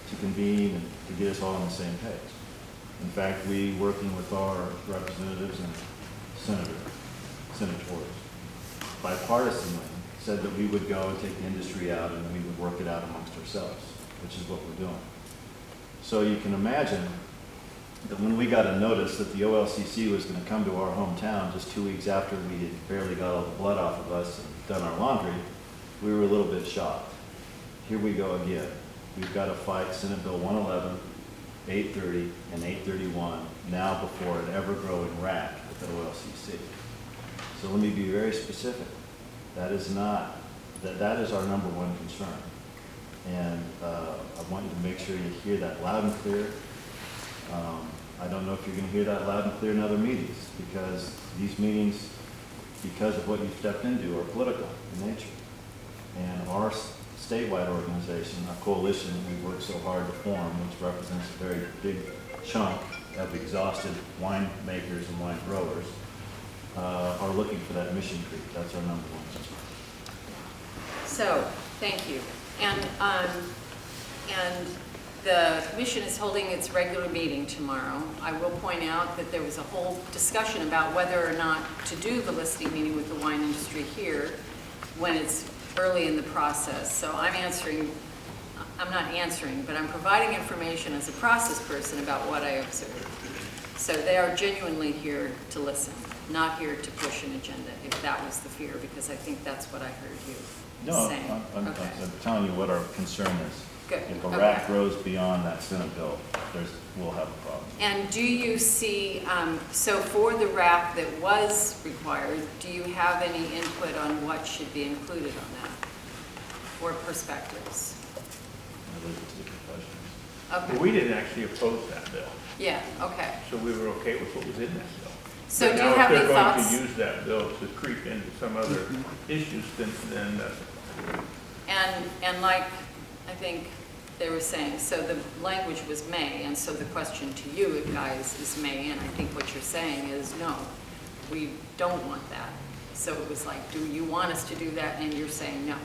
to convene and to get us all on the same page. In fact, we, working with our representatives and senators, bipartisanly said that we would go and take the industry out and we would work it out amongst ourselves, which is what we're doing. So you can imagine that when we got a notice that the OLCC was going to come to our hometown just 2 weeks after we had barely got all the blood off of us and done our laundry, we were a little bit shocked. Here we go again. We've got to fight Senate Bill 111, 830, and 831 now before an ever-growing rack at the OLCC. So let me be very specific. That is not, that is our number one concern. And I want you to make sure you hear that loud and clear. I don't know if you're going to hear that loud and clear in other meetings, because these meetings, because of what you've stepped into, are political in nature. And our statewide organization, our coalition that we worked so hard to form, which represents a very big chunk of exhausted winemakers and wine growers, are looking for that mission creep. That's our number one concern. So, thank you. And the commission is holding its regular meeting tomorrow. I will point out that there was a whole discussion about whether or not to do the listing meeting with the wine industry here when it's early in the process. So I'm not answering, but I'm providing information as a process person about what I observed. So they are genuinely here to listen, not here to push an agenda, if that was the fear, because I think that's what I heard you saying. I'm telling you what our concern is. Good. If a rack grows beyond that Senate bill, we'll have a problem. And do you see, so for the rack that was required, do you have any input on what should be included on that? Or perspectives? I leave it to the professionals. Okay. Well, we didn't actually oppose that bill. Yeah, okay. So we were okay with what was in that bill. So but do you have any thoughts? If they're going to use that bill to creep into some other issues, then And like I think they were saying, so the language was may, and so the question to you guys is may, and I think what you're saying is no, we don't want that. So it was like, do you want us to do that? And you're saying no.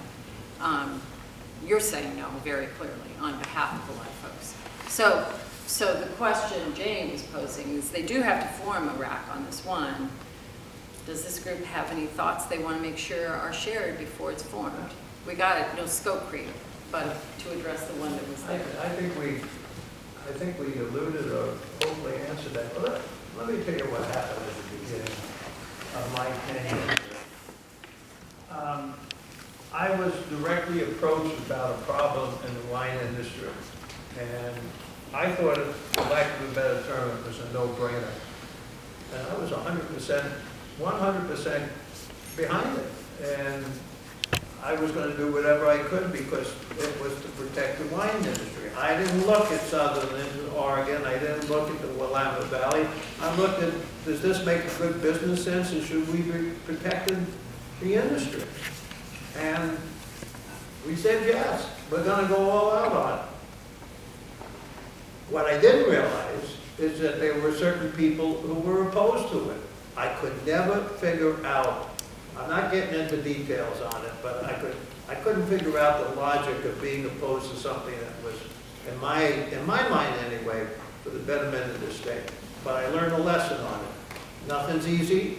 You're saying no very clearly on behalf of a lot of folks. So the question Jane was posing is they do have to form a rack on this one. Does this group have any thoughts they want to make sure are shared before it's formed? We got it, no scope creep, but to address the one that was there. I think we alluded or hopefully answered that. But let me tell you what happened at the beginning of my tenure. I was directly approached about a problem in the wine industry, and I thought, for lack of a better term, it was a no-brainer. And I was 100% behind it. And I was going to do whatever I could because it was to protect the wine industry. I didn't look at Southern Oregon. I didn't look at the Willamette Valley. I looked at, does this make a good business sense, and should we be protecting the industry? And we said yes, we're going to go all out on it. What I didn't realize is that there were certain people who were opposed to it. I could never figure out, I'm not getting into details on it, but I couldn't figure out the logic of being opposed to something that was, in my mind anyway, for the betterment of the state. But I learned a lesson on it. Nothing's easy.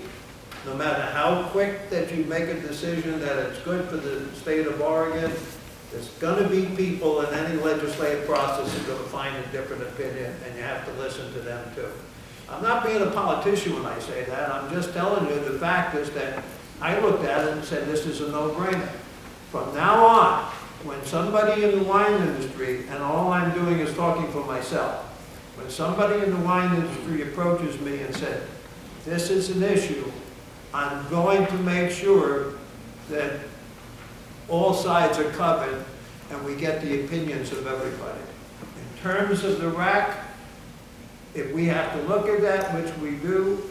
No matter how quick that you make a decision that it's good for the state of Oregon, there's going to be people in any legislative process who are going to find a different opinion, and you have to listen to them too. I'm not being a politician when I say that, I'm just telling you the fact is that I looked at it and said, this is a no-brainer. From now on, when somebody in the wine industry, and all I'm doing is talking for myself, when somebody in the wine industry approaches me and said, this is an issue, I'm going to make sure that all sides are covered and we get the opinions of everybody. In terms of the rack, if we have to look at that, which we do,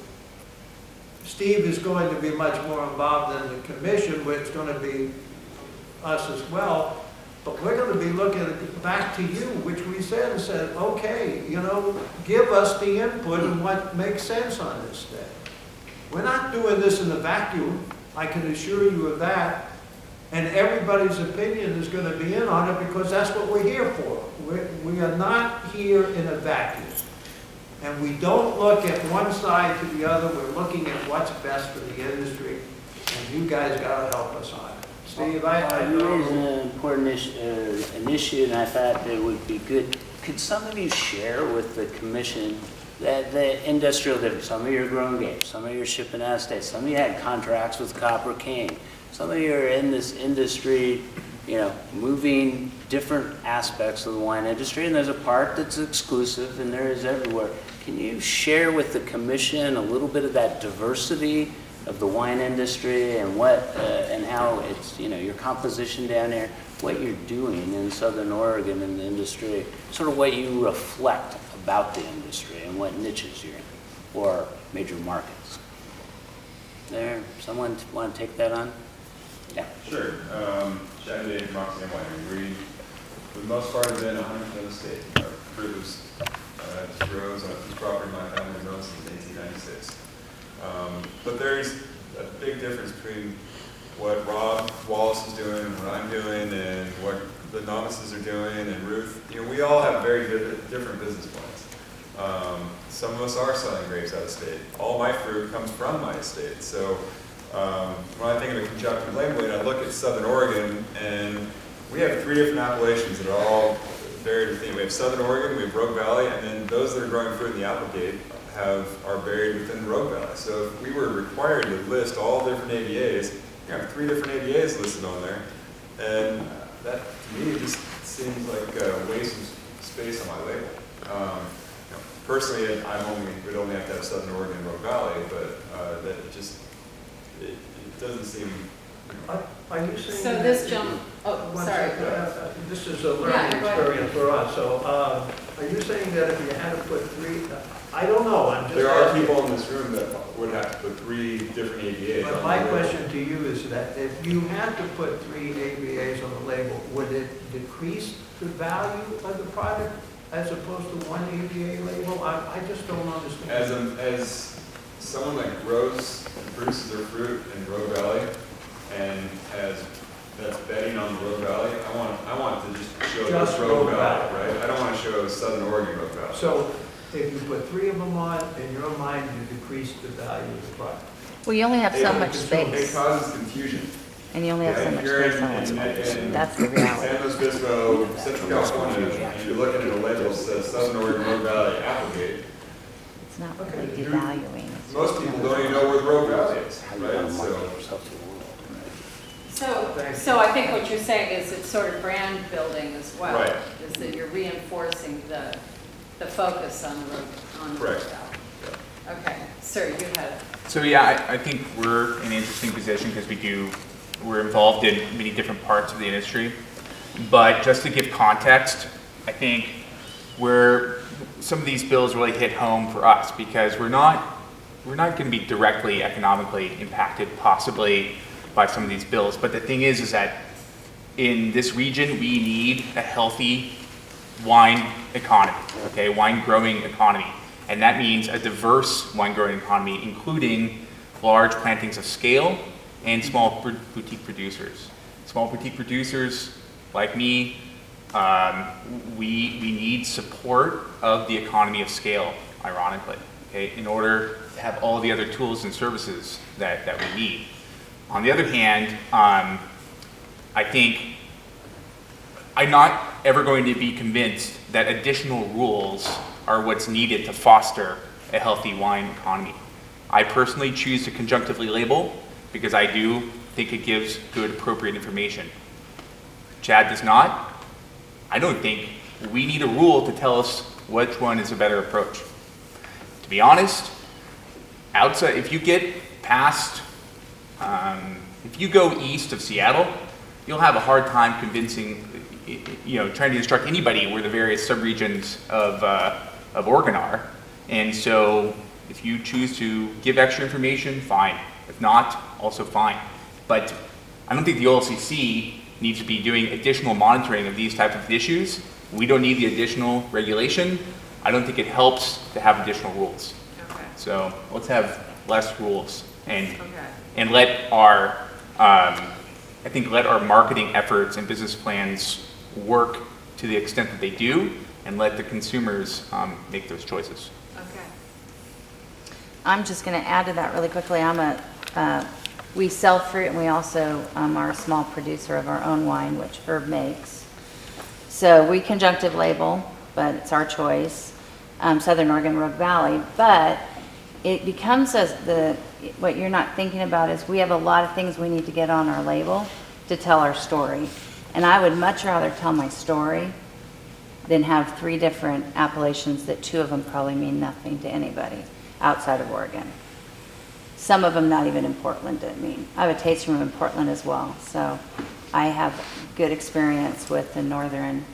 Steve is going to be much more involved than the commission, but it's going to be us as well. But we're going to be looking back to you, which we said and said, okay, you know, give us the input and what makes sense on this thing. We're not doing this in a vacuum, I can assure you of that. And everybody's opinion is going to be in on it because that's what we're here for. We are not here in a vacuum. And we don't look at one side to the other, we're looking at what's best for the industry. And you guys got to help us on it. Steve, You raised an important issue, and I thought it would be good. Could some of you share with the commission that the industrial difference? Some of you are growing grapes, some of you are shipping out of state, some of you had contracts with Copper King, some of you are in this industry, you know, moving different aspects of the wine industry, and there's a part that's exclusive, and there is everywhere. Can you share with the commission a little bit of that diversity of the wine industry and what and how it's, you know, your composition down there, what you're doing in Southern Oregon in the industry, sort of what you reflect about the industry and what niches you're in or major markets? There, someone want to take that on? Yeah. Sure. Chad Day from Roxanne Winery. We, for the most part, have been 100% of the state. Our fruit was grows on a piece of property my family has grown since 1896. But there's a big difference between what Rob Wallace is doing and what I'm doing and what the novices are doing and Ruth. You know, we all have very different business plans. Some of us are selling grapes out of state. All my fruit comes from my estate. So when I think of a conjunctive labeling, I look at Southern Oregon, and we have 3 different appellations that are all buried within. We have Southern Oregon, we have Rogue Valley, and then those that are growing fruit in the Applegate are buried within Rogue Valley. So if we were required to list all different AVAs, you have 3 different AVAs listed on there, and that to me just seems like a waste of space on my label. You know, personally, would only have to have Southern Oregon and Rogue Valley, but that just it doesn't seem. Are you saying so this jump? Oh, sorry. This is a learning experience for us. So are you saying that if you had to put 3? I don't know. I'm just. There are people in this room that would have to put 3 different AVAs. But my question to you is that if you had to put 3 AVAs on the label, would it decrease the value of the product as opposed to 1 AVA label? I just don't understand. As someone that grows and produces their fruit in Rogue Valley and that's betting on the Rogue Valley, I want to just show Rogue Valley, right? I don't want to show Southern Oregon Rogue Valley. So if you put 3 of them on, in your mind, you decrease the value of the product. Well, you only have so much space. It causes confusion. And you only have so much space on it. That's the reality. San Luis Obispo, Central California, and you're looking at a label that says Southern Oregon Rogue Valley Applegate. It's not really devaluing. Most people don't even know where the Rogue Valley is, right? So I think what you're saying is it's sort of brand building as well. Right. Is that you're reinforcing the focus on the Rogue Valley. Okay, sir, you had. So yeah, I think we're in an interesting position because we're involved in many different parts of the industry. But just to give context, I think some of these bills really hit home for us because we're not going to be directly economically impacted possibly by some of these bills. But the thing is that in this region, we need a healthy wine economy, okay, wine growing economy. And that means a diverse wine growing economy, including large plantings of scale and small boutique producers. Small boutique producers like me, we need support of the economy of scale, ironically, okay, in order to have all the other tools and services that we need. On the other hand, I think I'm not ever going to be convinced that additional rules are what's needed to foster a healthy wine economy. I personally choose to conjunctively label because I do think it gives good, appropriate information. Chad does not. I don't think we need a rule to tell us which one is a better approach. To be honest, outside, if you get past, if you go east of Seattle, you'll have a hard time convincing, trying to instruct anybody where the various subregions of Oregon are. And so if you choose to give extra information, fine. If not, also fine. But I don't think the OLCC needs to be doing additional monitoring of these types of issues. We don't need the additional regulation. I don't think it helps to have additional rules. Okay. So let's have less rules and Okay. and let our let our marketing efforts and business plans work to the extent that they do, and let the consumers make those choices. Okay. I'm just going to add to that really quickly. We sell fruit, and we also are a small producer of our own wine, which Herb makes. So we conjunctive label, but it's our choice. Southern Oregon Rogue Valley, but it becomes what you're not thinking about is we have a lot of things we need to get on our label to tell our story. And I would much rather tell my story than have 3 different appellations that 2 of them probably mean nothing to anybody outside of Oregon. Some of them not even in Portland didn't mean. I have a tasting room in Portland as well, so I have good experience with the northern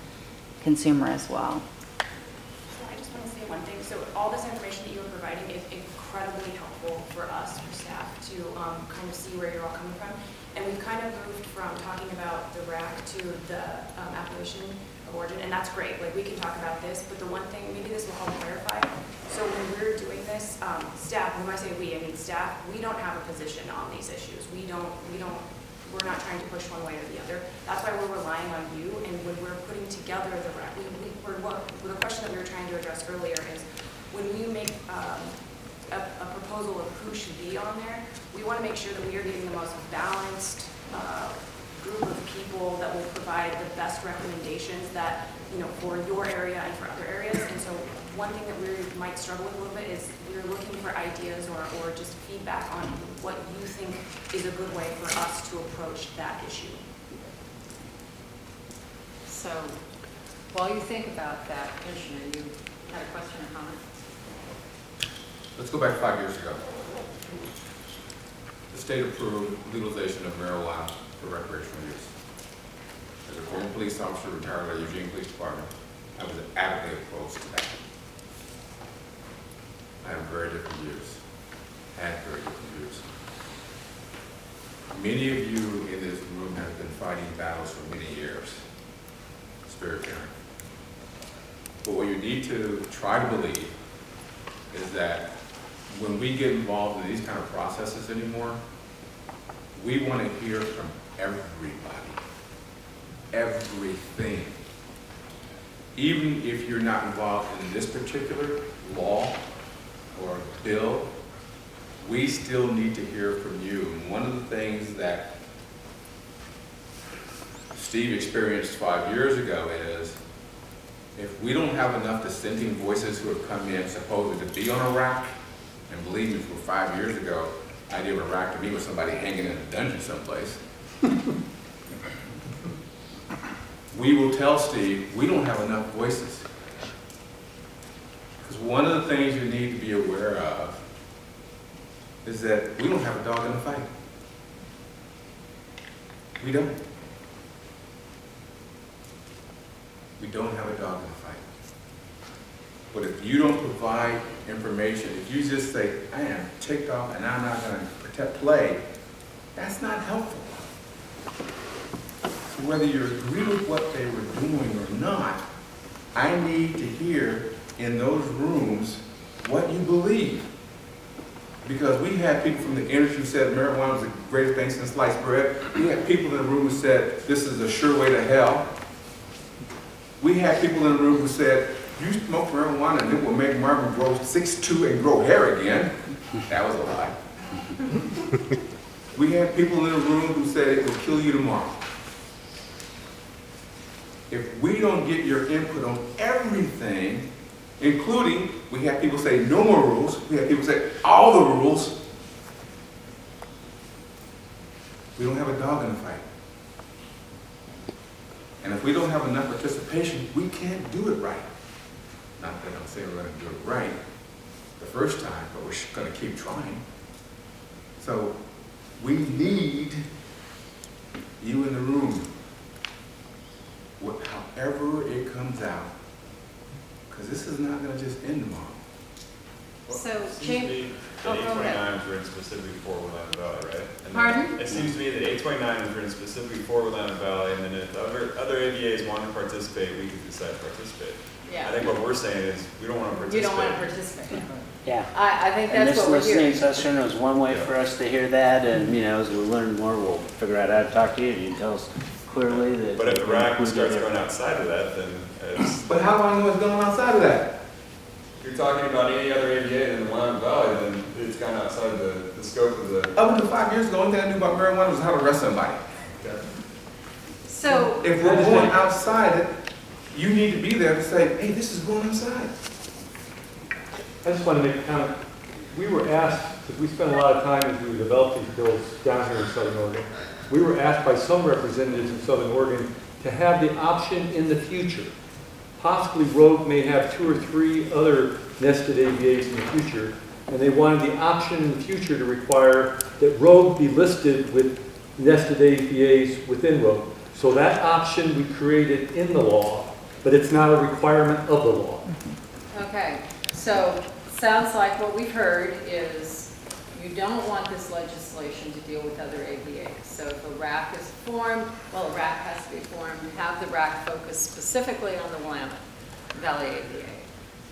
consumer as well. So I just want to say one thing. So all this information that you were providing is incredibly helpful for us, for staff, to kind of see where you're all coming from. And we've kind of moved from talking about the rack to the appellation of origin, and that's great. Like, we can talk about this, but the one thing, maybe this will help clarify. So when we're doing this, staff, when I say we, I mean staff, we don't have a position on these issues. We're not trying to push one way or the other. That's why we're relying on you, and when we're putting together the rack, the question that we were trying to address earlier is, when we make a proposal of who should be on there, we want to make sure that we are getting the most balanced group of people that will provide the best recommendations that, for your area and for other areas. And so one thing that we might struggle with a little bit is we're looking for ideas or just feedback on what you think is a good way for us to approach that issue. So while you think about that, Commissioner, you had a question or comment? Let's go back 5 years ago. The state approved legalization of marijuana for recreational use. As a former police officer retired by the Eugene Police Department, I was adamantly opposed to that. I have very different views. Had very different views. Many of you in this room have been fighting battles for many years. It's very apparent. But what you need to try to believe is that when we get involved in these kind of processes anymore, we want to hear from everybody, everything. Even if you're not involved in this particular law or bill, we still need to hear from you. And one of the things that Steve experienced 5 years ago is, if we don't have enough dissenting voices who have come in supposed to be on a rack, and believe me, for 5 years ago, the idea of a rack to me was somebody hanging in a dungeon someplace. We will tell Steve, we don't have enough voices. Because one of the things you need to be aware of is that we don't have a dog in the fight. We don't. We don't have a dog in the fight. But if you don't provide information, if you just say, I am ticked off and I'm not going to play, that's not helpful. So whether you agree with what they were doing or not, I need to hear in those rooms what you believe. Because we had people from the industry who said marijuana was the greatest thing since sliced bread. We had people in the room who said this is a sure way to hell. We had people in the room who said, you smoke marijuana and it will make Marvin grow 6'2" and grow hair again. That was a lie. We had people in the room who said it will kill you tomorrow. If we don't get your input on everything, including, we have people say no more rules, we have people say all the rules. We don't have a dog in the fight. And if we don't have enough participation, we can't do it right. Not that I'm saying we're going to do it right the first time, but we're going to keep trying. So we need you in the room, however it comes out, because this is not going to just end tomorrow. So, It seems to me that 829 was written specifically for Willamette Valley, right? And then Pardon? It seems to me that 829 was written specifically for Willamette Valley, and then if other AVAs want to participate, we could decide to participate. Yeah. I think what we're saying is, we don't want to participate. You don't want to participate. Yeah. I think And that's this what we're listening hearing. session was one way for us to hear that, and, as we learn more, we'll figure out how to talk to you, and you can tell us clearly that. But if the we rack included starts it. going outside of that, then it's... But how do I know it's going outside of that? If you're talking about any other AVA than the Willamette Valley, then it's gone outside of the scope of the... Up until 5 years ago, the only thing I knew about marijuana was how to arrest somebody. So, If we're going outside it, you need to be there to say, hey, this is going outside. I just want to make a comment. We were asked, because we spent a lot of time as we developed these bills down here in Southern Oregon, we were asked by some representatives in Southern Oregon to have the option in the future. Possibly Rogue may have 2 or 3 other nested AVAs in the future, and they wanted the option in the future to require that Rogue be listed with nested AVAs within Rogue. So that option we created in the law, but it's not a requirement of the law. okay, so sounds like what we've heard is you don't want this legislation to deal with other AVAs. So if a RAC is formed, well, a RAC has to be formed, have the RAC focus specifically on the Willamette Valley AVA.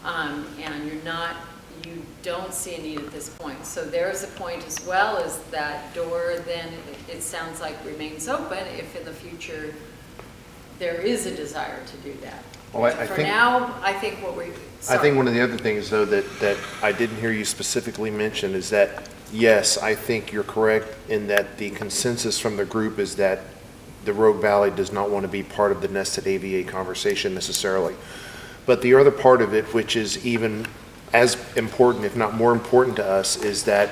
And you don't see a need at this point. So there's a point as well, is that door then, it sounds like remains open if in the future there is a desire to do that. Well, I For think, now, I think what we, I think one of the other things, though, that I didn't hear you specifically mention is that, yes, I think you're correct in that the consensus from the group is that the Rogue Valley does not want to be part of the nested AVA conversation necessarily. But the other part of it, which is even as important, if not more important to us, is that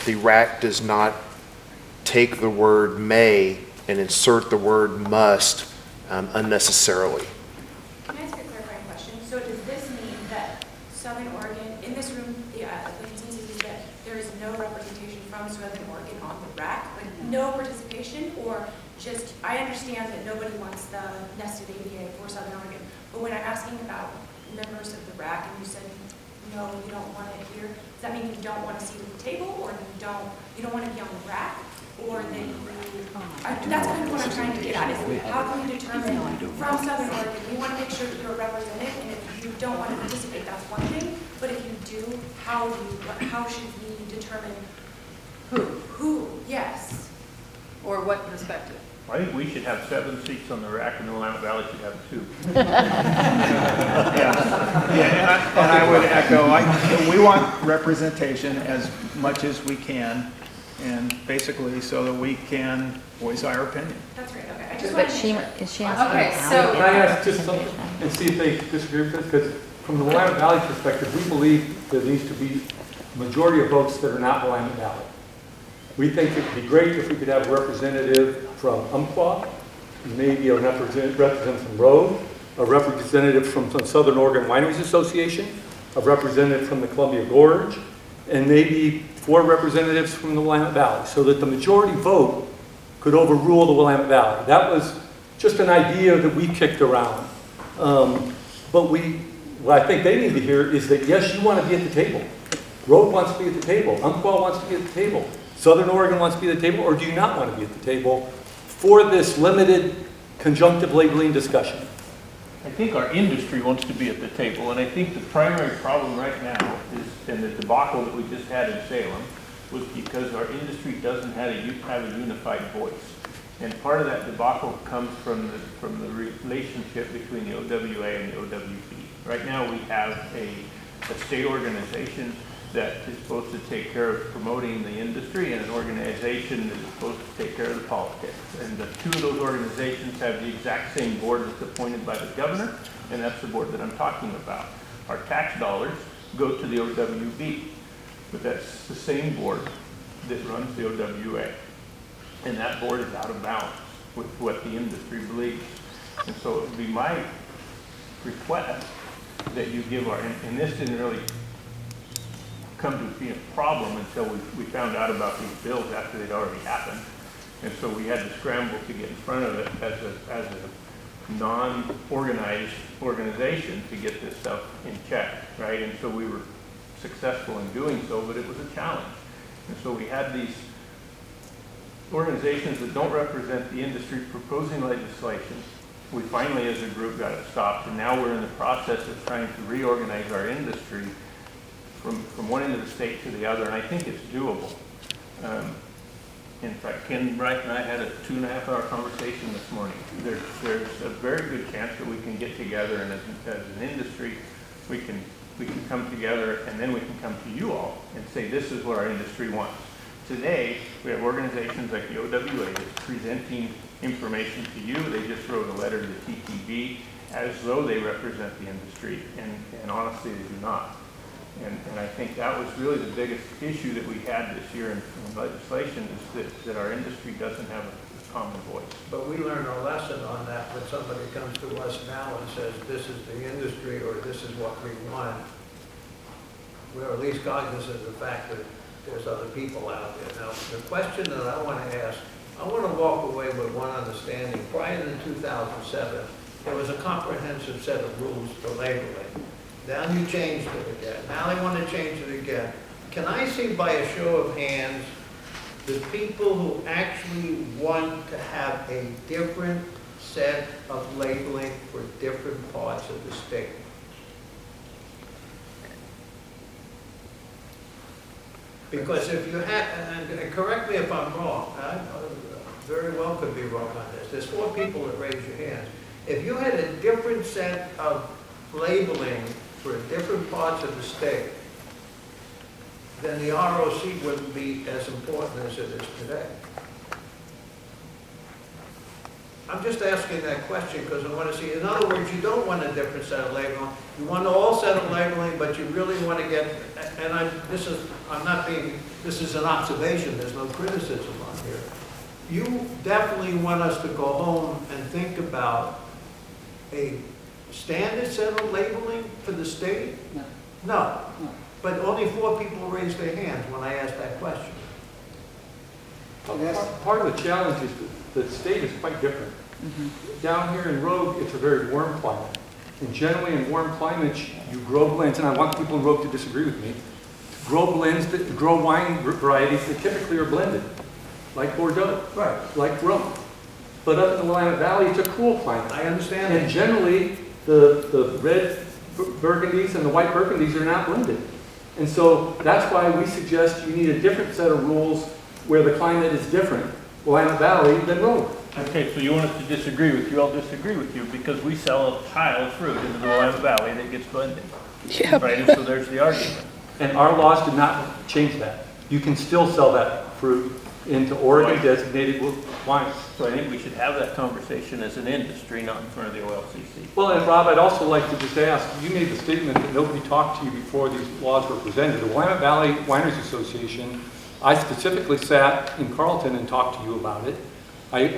the RAC does not take the word may and insert the word must unnecessarily. Can I ask a clarifying question? So does this mean that Southern Oregon, in this room, the consensus is that there is no representation from Southern Oregon on the RAC, like no participation, or just, I understand that nobody wants the nested AVA for Southern Oregon, but when I'm asking about members of the RAC and you said, no, you don't want it here, does that mean you don't want to see at the table, or you don't want to be on the RAC? Or that you, that's kind of what I'm trying to get at, is how can we determine from Southern Oregon, we want to make sure that you're represented, and if you don't want to participate, that's one thing, but if you do, how should we determine who, yes. or what perspective? I think we should have 7 seats on the RAC, and the Willamette Valley should have 2. Yeah, and I would echo, we want representation as much as we can, and basically so that we can voice our opinion. That's right, okay. I just But wanted to she, make sure. is she asking? Okay, the so- county? Can I ask just something and see if they disagree with this? Because from the Willamette Valley perspective, we believe there needs to be a majority of votes that are not Willamette Valley. We think it would be great if we could have a representative from Umpqua, maybe a representative from Rogue, a representative from the Southern Oregon Wineries Association, a representative from the Columbia Gorge, and maybe 4 representatives from the Willamette Valley, so that the majority vote could overrule the Willamette Valley. That was just an idea that we kicked around. But what I think they need to hear is that, yes, you want to be at the table. Rogue wants to be at the table. Umpqua wants to be at the table. Southern Oregon wants to be at the table, or do you not want to be at the table for this limited conjunctive labeling discussion? I think our industry wants to be at the table, and I think the primary problem right now is, and the debacle that we just had in Salem, was because our industry doesn't have a unified voice. And part of that debacle comes from the relationship between the OWA and the OWB. Right now we have a state organization that is supposed to take care of promoting the industry, and an organization that is supposed to take care of the politics. And the 2 of those organizations have the exact same board that's appointed by the governor, and that's the board that I'm talking about. our tax dollars go to the OWB. But that's the same board that runs the OWA. And that board is out of balance with what the industry believes. And so it would be my request that you give our, and this didn't really come to be a problem until we found out about these bills after they'd already happened. And so we had to scramble to get in front of it as a non-organized organization to get this stuff in check, right? And so we were successful in doing so, but it was a challenge. And so we had these organizations that don't represent the industry proposing legislation. We finally, as a group, got it stopped, and now we're in the process of trying to reorganize our industry from one end of the state to the other, and I think it's doable. In fact, Ken Bright and I had a 2.5-hour conversation this morning. There's a very good chance that we can get together, and as an industry, we can come together, and then we can come to you all and say, this is what our industry wants. Today, we have organizations like the OWA that's presenting information to you. They just wrote a letter to the TTB as though they represent the industry, and honestly, they do not. And I think that was really the biggest issue that we had this year in legislation, is that our industry doesn't have a common voice. But we learned our lesson on that when somebody comes to us now and says, this is the industry, or this is what we want. We're at least cognizant of the fact that there's other people out there. Now, the question that I want to ask, I want to walk away with one understanding. Prior to 2007, there was a comprehensive set of rules for labeling. Now you changed it again. Now they want to change it again. Can I see by a show of hands the people who actually want to have a different set of labeling for different parts of the state? Because if you have, and correct me if I'm wrong, I very well could be wrong on this. There's 4 people that raise your hands. If you had a different set of labeling for different parts of the state, then the ROC wouldn't be as important as it is today. I'm just asking that question because I want to see, in other words, you don't want a different set of labeling. You want all set of labeling, but you really want to get, and this is an observation, there's no criticism on here. You definitely want us to go home and think about a standard set of labeling for the state? No. No. But only 4 people raised their hands when I asked that question. Part of the challenge is the state is quite different. Down here in Rogue, it's a very warm climate. And generally in warm climates, you grow blends, and I want people in Rogue to disagree with me, to grow blends, that grow wine varieties that typically are blended, like Bordeaux, right, like rum. But up in the Willamette Valley, it's a cool climate. I understand. And generally, the red Burgundies and the white Burgundies are not blended. And so that's why we suggest you need a different set of rules where the climate is different, Willamette Valley, than Rogue. Okay, so you want us to disagree with you? I'll disagree with you because we sell a pile of fruit into the Willamette Valley that gets blended. Yep. Right, and so there's the argument. And our laws did not change that. You can still sell that fruit into Oregon designated wines. So I think we should have that conversation as an industry, not in front of the OLCC. Well, and Rob, I'd also like to just ask, you made the statement that nobody talked to you before these laws were presented. The Willamette Valley Wineries Association, I specifically sat in Carlton and talked to you about it.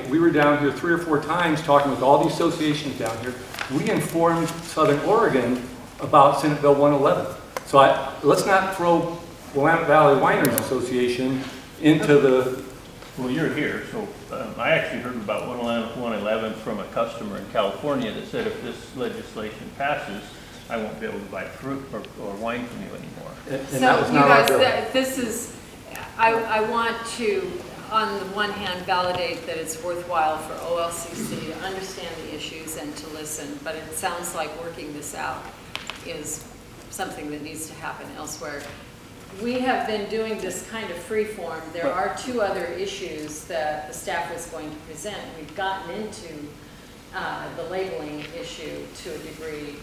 We were down here 3 or 4 times talking with all the associations down here. We informed Southern Oregon about Senate Bill 111. So let's not throw Willamette Valley Wineries Association into the... Well, you're here, so I actually heard about 111 from a customer in California that said if this legislation passes, I won't be able to buy fruit or wine from you anymore. And so that was you not guys, our bill. this is, I want to, on the one hand, validate that it's worthwhile for OLCC to understand the issues and to listen, but it sounds like working this out is something that needs to happen elsewhere. We have been doing this kind of free form. There are 2 other issues that the staff was going to present. We've gotten into the labeling issue to a degree.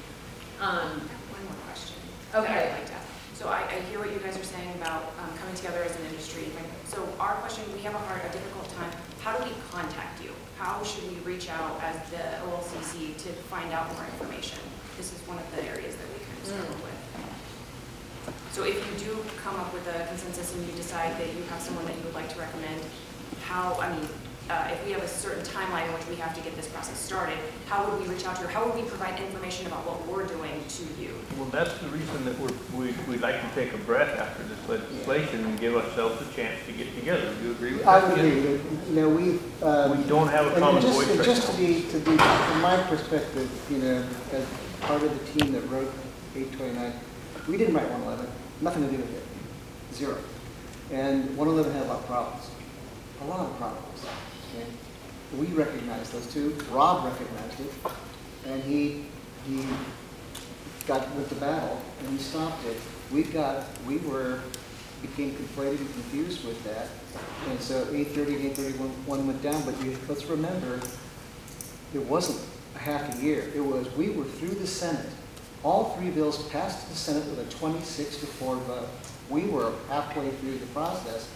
One more question. Okay. That I'd like to ask. So I hear what you guys are saying about coming together as an industry. So our question, we have a difficult time. How do we contact you? How should we reach out as the OLCC to find out more information? This is one of the areas that we can. struggle with. So if you do come up with a consensus and you decide that you have someone that you would like to recommend, if we have a certain timeline in which we have to get this process started, how would we reach out to you? How would we provide information about what we're doing to you? Well, that's the reason that we'd like to take a breath after this legislation and give ourselves a chance to get together. Do you agree with that? I would agree. You know, we don't have a common voice right just now. to be, from my perspective, you know, as part of the team that wrote 829, we didn't write 111. Nothing to do with it. Zero. And 111 had a lot of problems. A lot of problems. Okay? We recognized those two. Rob recognized it. And he got with the battle and he stopped it. Became conflated and confused with that. And so 830 and 831 went down. But let's remember, it wasn't a half a year. We were through the Senate. All three bills passed the Senate with a 26-4 vote. We were halfway through the process.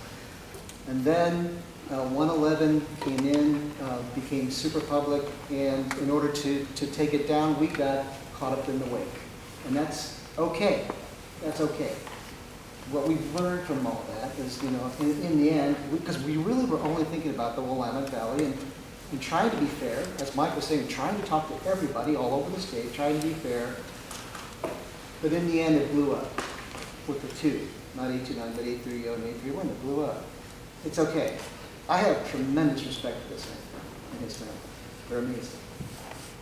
And then 111 came in, became super public, and in order to take it down, we got caught up in the wake. And that's okay. That's okay. What we've learned from all that is, you know, in the end, because we really were only thinking about the Willamette Valley and trying to be fair, as Mike was saying, trying to talk to everybody all over the state, trying to be fair. But in the end, it blew up with the two, not 829, but 830 and 831. It blew up. It's okay. I have tremendous respect for this man and his family. They're amazing.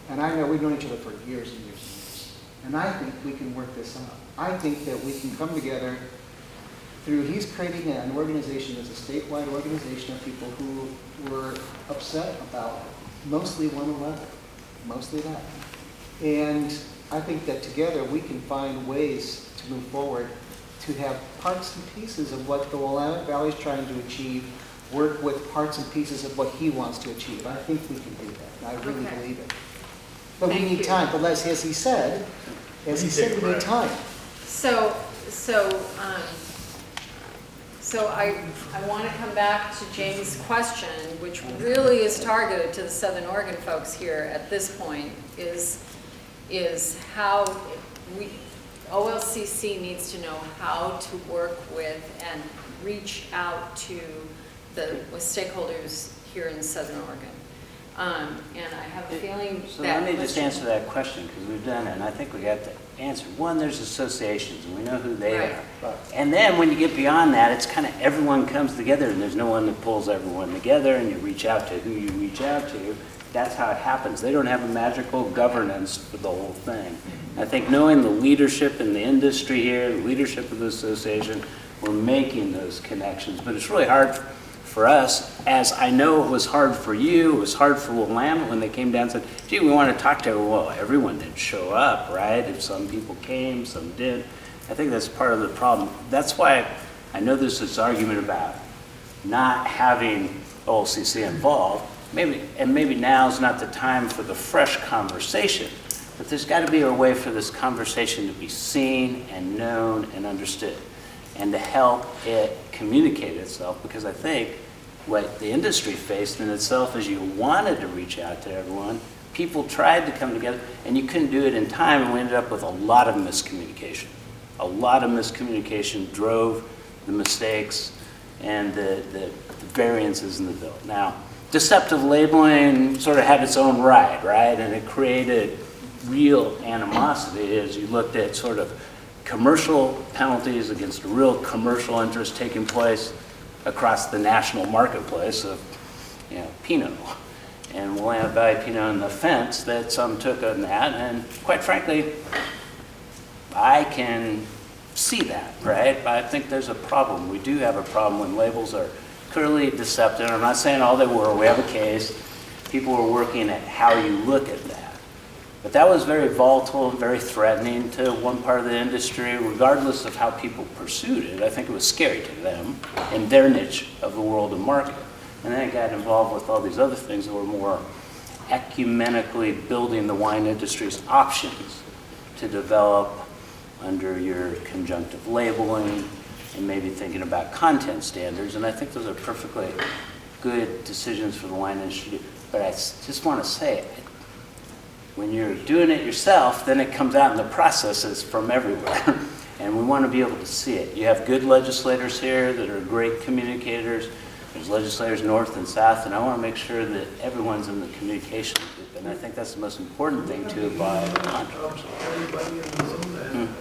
And I know we've known each other for years and years and years. And I think we can work this out. I think that we can come together through, he's creating an organization that's a statewide organization of people who were upset about mostly 111, mostly that. And I think that together we can find ways to move forward to have parts and pieces of what the Willamette Valley is trying to achieve, work with parts and pieces of what he wants to achieve. I think we can do that. I really believe it. But we need time. But as he said, we need time. So I want to come back to James' question, which really is targeted to the Southern Oregon folks here at this point, is how OLCC needs to know how to work with and reach out to with stakeholders here in Southern Oregon. And I have a feeling so that... let me just answer that question, because we've done it, and I think we got the answer. One, there's associations, and we know who they are. And then when you get beyond that, it's kind of everyone comes together, and there's no one that pulls everyone together, and you reach out to who you reach out to. That's how it happens. They don't have a magical governance for the whole thing. I think knowing the leadership in the industry here, the leadership of the association, we're making those connections. But it's really hard for us, as I know it was hard for you, it was hard for Willamette when they came down and said, gee, we want to talk to everyone. Well, everyone didn't show up, right? If some people came, some did. I think that's part of the problem. That's why I know there's this argument about not having OLCC involved. Maybe now's not the time for the fresh conversation, but there's got to be a way for this conversation to be seen and known and understood, and to help it communicate itself, because I think what the industry faced in itself is you wanted to reach out to everyone. People tried to come together, and you couldn't do it in time, and we ended up with a lot of miscommunication. A lot of miscommunication drove the mistakes and the variances in the bill. Now, deceptive labeling sort of had its own right? And it created real animosity as you looked at sort of commercial penalties against real commercial interests taking place across the national marketplace of, Pinot and Willamette Valley Pinot and the offense that some took on that. And quite frankly, I can see that, right? But I think there's a problem. We do have a problem when labels are clearly deceptive. I'm not saying all they were. We have a case. People were working at how you look at that. But that was very volatile and very threatening to one part of the industry, regardless of how people pursued it. I think it was scary to them in their niche of the world and market. And then it got involved with all these other things that were more ecumenically building the wine industry's options to develop under your conjunctive labeling and maybe thinking about content standards. And I think those are perfectly good decisions for the wine industry. But I just want to say, When you're doing it yourself, then it comes out in the processes from everywhere. And we want to be able to see it. You have good legislators here that are great communicators. There's legislators north and south, and I want to make sure that everyone's in the communication group. And I think that's the most important thing to avoid controversy. Everybody in the room then?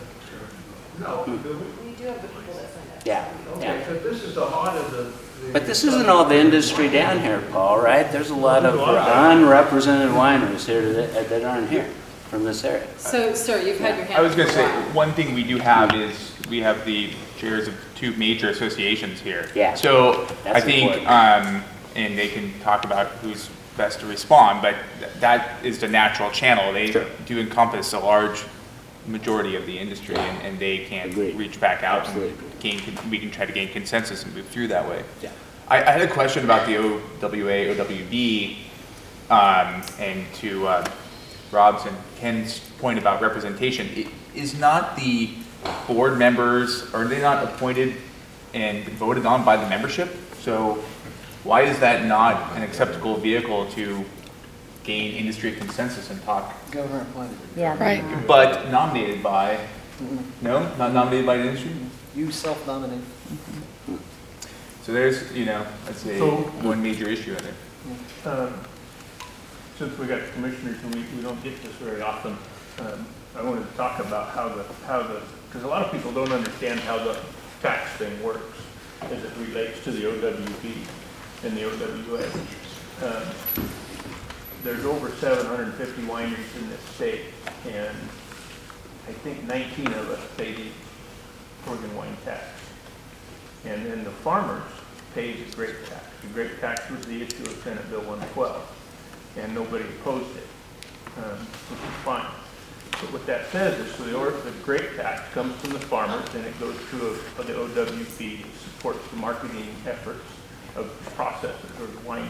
No. We do have the people that signed up. Yeah. Okay, because this is the heart of the. But this isn't all the industry down here, Paul, right? There's a lot of unrepresented wineries here that aren't here from this area. So, sir, you've had your hand. I was going to for a say, while. one thing we do have is we have the chairs of two major associations here. Yeah. So I That's think, important. and they can talk about who's best to respond, but that is the natural channel. They do encompass a large majority of the industry, and they can reach back out and we can try to gain consensus and move through that way. Yeah. I had a question about the OWA, OWB, and to Rob's and Ken's point about representation. Is not the board members, are they not appointed and voted on by the membership? So why is that not an acceptable vehicle to gain industry consensus and talk? Governor appointed. Yeah. Right. But nominated by, no, not nominated by the industry? You self-nominate. So there's, let's say one major issue in it. Since we got commissioners and we don't get this very often, I wanted to talk about how the, because a lot of people don't understand how the tax thing works as it relates to the OWB and the OWA. There's over 750 wineries in this state, and I think 19 of us pay the Oregon wine tax. And then the farmers pay the grape tax. The grape tax was the issue of Senate Bill 112, and nobody opposed it, which is fine. But what that says is, so the grape tax comes from the farmers, and it goes to the OWB, supports the marketing efforts of the processors or the wineries,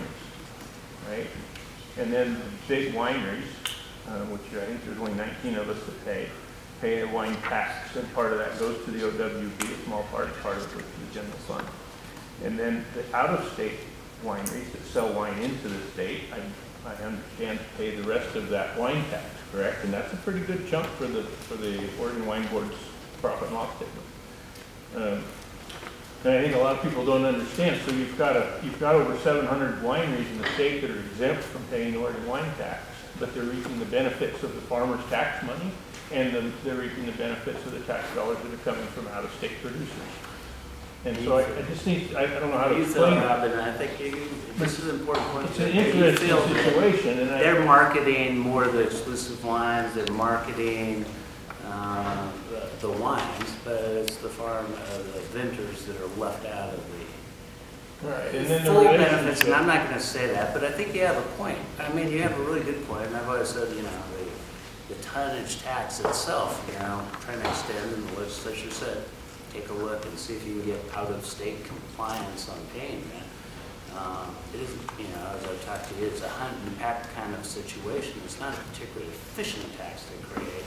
right? And then the big wineries, which I think there's only 19 of us that pay a wine tax, and part of that goes to the OWB, a small part of it goes to the general fund. And then the out-of-state wineries that sell wine into the state, I understand, pay the rest of that wine tax, correct? And that's a pretty good chunk for the Oregon Wine Board's profit and loss statement. And I think a lot of people don't understand. So you've got over 700 wineries in the state that are exempt from paying Oregon wine tax, but they're reaping the benefits of the farmers' tax money, and they're reaping the benefits of the tax dollars that are coming from out-of-state producers. And so I just need, I don't know how to explain that. And I think this is an important point. It's an interesting situation. And they're marketing more of the exclusive wines, they're marketing the wines, but it's the the vendors that are left out of the right. And then full benefits. And I'm not going to say that, but I think you have a point. I mean, you have a really good point. And I've always said, the tonnage tax itself, trying to extend, and the legislature said, take a look and see if you can get out-of-state compliance on paying that. It isn't, as I've talked to you, it's a hunt and pack kind of situation. It's not a particularly efficient tax to create.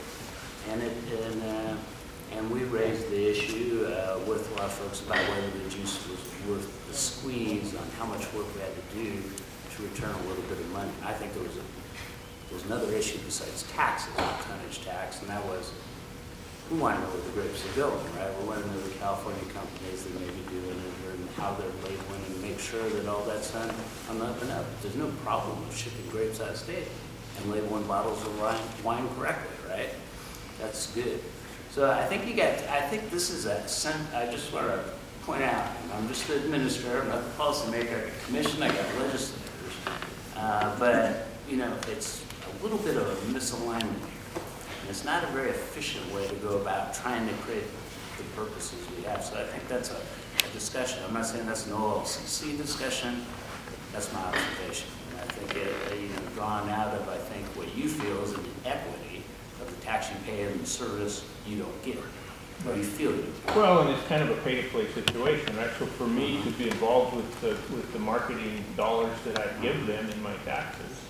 And we raised the issue with a lot of folks about whether the juice was worth the squeeze on how much work we had to do to return a little bit of money. I think there was another issue besides taxes, tonnage tax, and that was, we want to know where the grapes are going, right? We want to know the California companies that may be doing it, and how they're labeling, and make sure that all that's done on the up and up. There's no problem with shipping grapes out of state and labeling bottles of wine correctly, right? That's good. So I think I think this is I just want to point out, I'm just the administrator, I'm not the policymaker, I got commission, I got legislators, but, it's a little bit of a misalignment here. And it's not a very efficient way to go about trying to create the purposes we have. So I think that's a discussion. I'm not saying that's an OLCC discussion. That's my observation. And I think drawn out of, I think, what you feel is an equity of the tax you pay and the service you don't get, or you feel you get. Well, and it's kind of a pay-to-play situation, right? So for me to be involved with the marketing dollars that I give them in my taxes,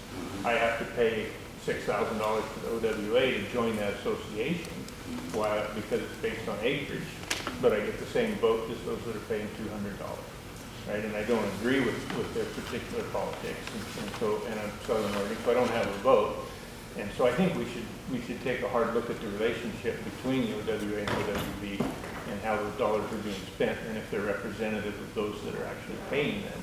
I have to pay $6,000 to the OWA to join that association, because it's based on acreage, but I get the same vote as those that are paying $200, right? And I don't agree with their particular politics, and I'm Southern Oregon, so I don't have a vote. And so I think we should take a hard look at the relationship between the OWA and OWB and how those dollars are being spent and if they're representative of those that are actually paying them.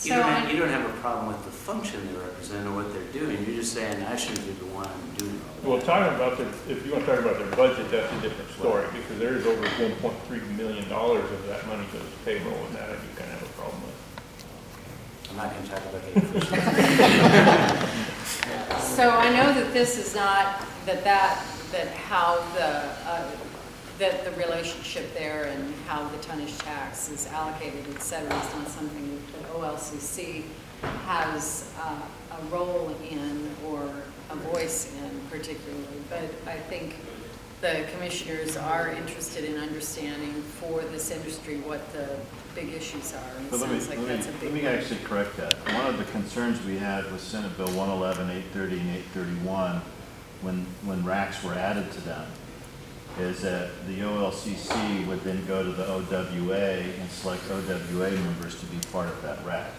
You don't have a problem with the function they represent or what they're doing. You're just saying I shouldn't be the one doing all that. Well, talking about if you want to talk about their budget, that's a different story because there is over $1.3 million of that money goes to payroll, and that I do kind of have a problem with. I'm not going to talk about that. So I know that this is not, that the relationship there and how the tonnage tax is allocated, et cetera, is not something that OLCC has a role in or a voice in particularly. But I think the commissioners are interested in understanding for this industry what the big issues are. And it sounds like that's a big let me one. actually correct that. One of the concerns we had with Senate Bill 111, 830, and 831 when racks were added to them is that the OLCC would then go to the OWA and select OWA members to be part of that rack.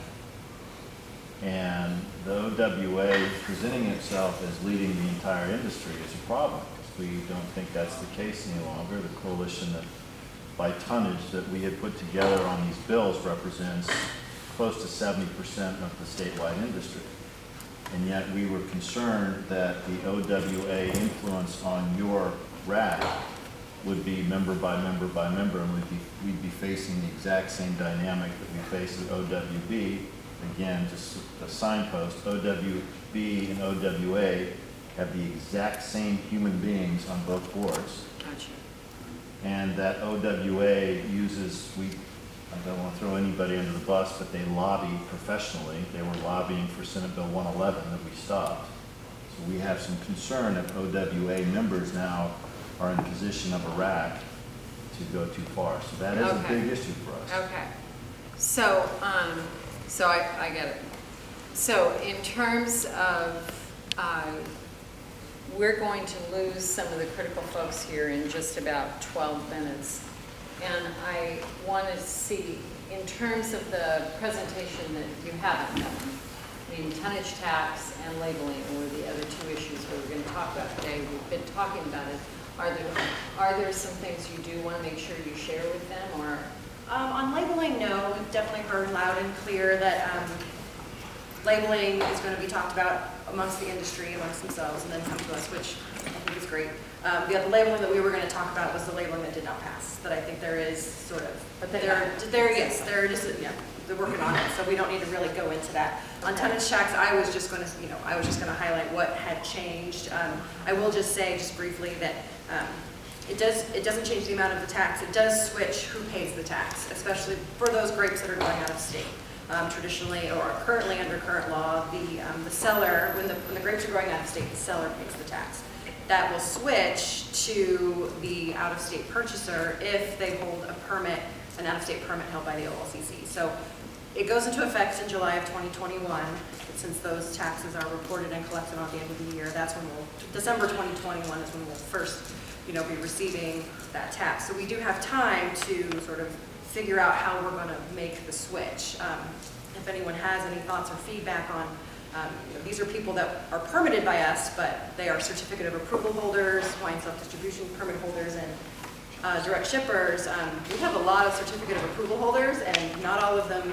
And the OWA presenting itself as leading the entire industry is a problem. We don't think that's the case any longer. The coalition that by tonnage that we had put together on these bills represents close to 70% of the statewide industry. And yet we were concerned that the OWA influence on your rack would be member by member by member, and we'd be facing the exact same dynamic that we face at OWB. Again, just a signpost, OWB and OWA have the exact same human beings on both boards. Gotcha. And that OWA uses, I don't want to throw anybody under the bus, but they lobby professionally. They were lobbying for Senate Bill 111 that we stopped. So we have some concern that OWA members now are in position of a rack to go too far. So that is a big issue for us. Okay. So, I get it. So in terms of, we're going to lose some of the critical folks here in just about 12 minutes. And I want to see, in terms of the presentation that you haven't done, I mean, tonnage tax and labeling were the other two issues we were going to talk about today. We've been talking about it. Are there some things you do want to make sure you share with them, or? On labeling, no. We've definitely heard loud and clear that labeling is going to be talked about amongst the industry, amongst themselves, and then come to us, which I think is great. The other labeling that we were going to talk about was the labeling that did not pass, that I think there is sort of, but they're working on it, so we don't need to really go into that. On tonnage tax, I was just going to highlight what had changed. I will just say, just briefly, that it doesn't change the amount of the tax. It does switch who pays the tax, especially for those grapes that are going out of state. Traditionally, or currently under current law, the seller, when the grapes are going out of state, the seller pays the tax. That will switch to the out-of-state purchaser if they hold a permit, an out-of-state permit held by the OLCC. So it goes into effect in July of 2021. Since those taxes are reported and collected at the end of the year, that's when December 2021 is when we'll first, be receiving that tax. So we do have time to sort of figure out how we're going to make the switch. If anyone has any thoughts or feedback on, these are people that are permitted by us, but they are certificate of approval holders, wine self-distribution permit holders, and direct shippers. We have a lot of certificate of approval holders, and not all of them,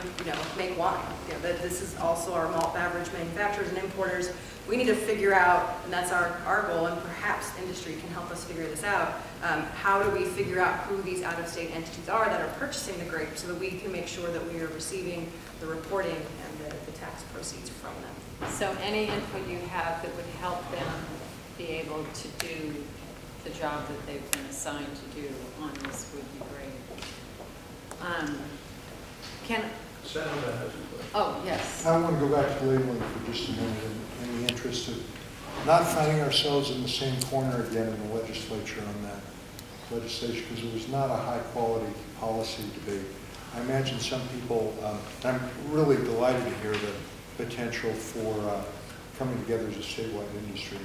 make wine. This is also our malt beverage manufacturers and importers. We need to figure out, and that's our goal, and perhaps industry can help us figure this out. How do we figure out who these out-of-state entities are that are purchasing the grapes so that we can make sure that we are receiving the reporting and the tax proceeds from them? So any input you have that would help them be able to do the job that they've been assigned to do on this would be great. Senator has a question. Oh, yes. I want to go back to labeling for just a minute in the interest of not finding ourselves in the same corner again in the legislature on that legislation, because it was not a high-quality policy debate. I imagine some people, I'm really delighted to hear the potential for coming together as a statewide industry,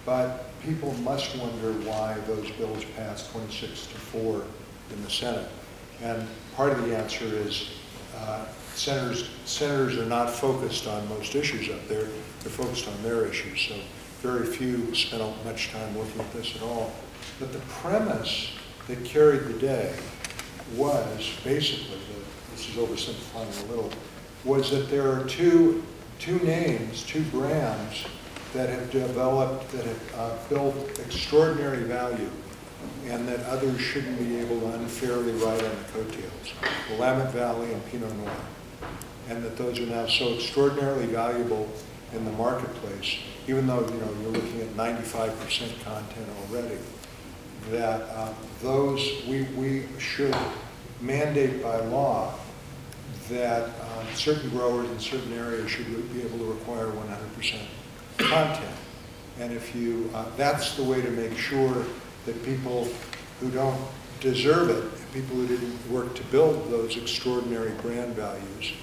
but people must wonder why those bills passed 26-4 in the Senate. And part of the answer is senators are not focused on most issues up there. They're focused on their issues. So very few spent much time looking at this at all. But the premise that carried the day was basically, this is oversimplifying a little, was that there are two names, two brands that have developed, that have built extraordinary value, and that others shouldn't be able to unfairly ride on the coattails, Willamette Valley and Pinot Noir, and that those are now so extraordinarily valuable in the marketplace, even though you're looking at 95% content already, that we should mandate by law that certain growers in certain areas should be able to require 100% content. And if you, that's the way to make sure that people who don't deserve it, people who didn't work to build those extraordinary brand values,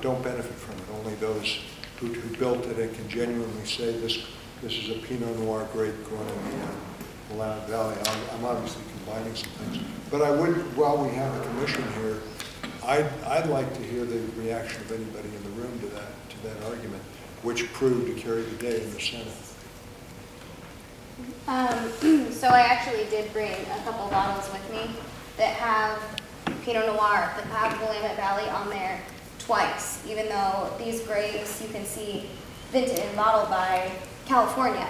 don't benefit from it. Only those who built it and can genuinely say this is a Pinot Noir grape grown in the Willamette Valley. I'm obviously combining some things. But I would, while we have a commission here, I'd like to hear the reaction of anybody in the room to that argument, which proved to carry the day in the Senate. So I actually did bring a couple bottles with me that have Pinot Noir, that have Willamette Valley on there twice, even though these grapes you can see vinted and bottled by California.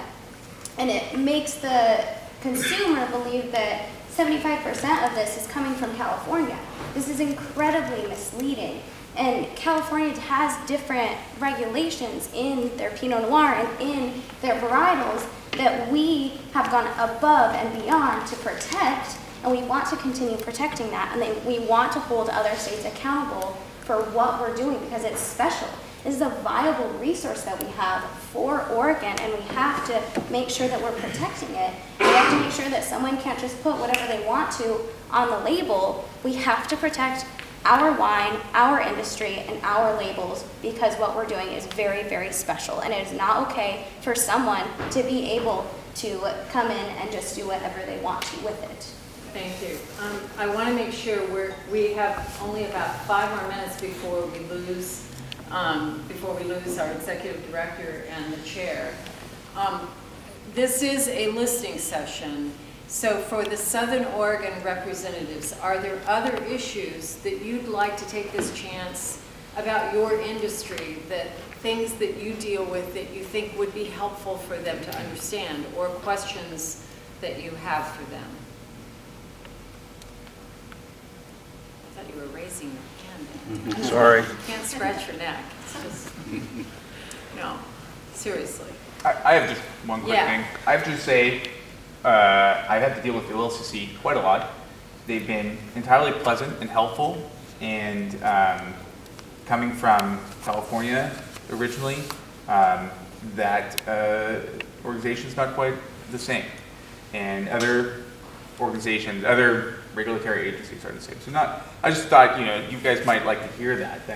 And it makes the consumer believe that 75% of this is coming from California. This is incredibly misleading. And California has different regulations in their Pinot Noir and in their varietals that we have gone above and beyond to protect, and we want to continue protecting that, and we want to hold other states accountable for what we're doing because it's special. This is a viable resource that we have for Oregon, and we have to make sure that we're protecting it. And we have to make sure that someone can't just put whatever they want to on the label. We have to protect our wine, our industry, and our labels because what we're doing is very, very special. And it is not okay for someone to be able to come in and just do whatever they want to with it. Thank you. I want to make sure we have only about 5 more minutes before we lose our executive director and the chair. This is a listening session. So for the Southern Oregon representatives, are there other issues that you'd like to take this chance about your industry, that things that you deal with that you think would be helpful for them to understand, or questions that you have for them? I thought you were raising your hand. Sorry. You can't scratch your neck. It's just, no, seriously. I have just one quick thing. I have to say, I've had to deal with the OLCC quite a lot. They've been entirely pleasant and helpful, and coming from California originally, that organization's not quite the same. And other organizations, other regulatory agencies are the same. So I just thought, you guys might like to hear that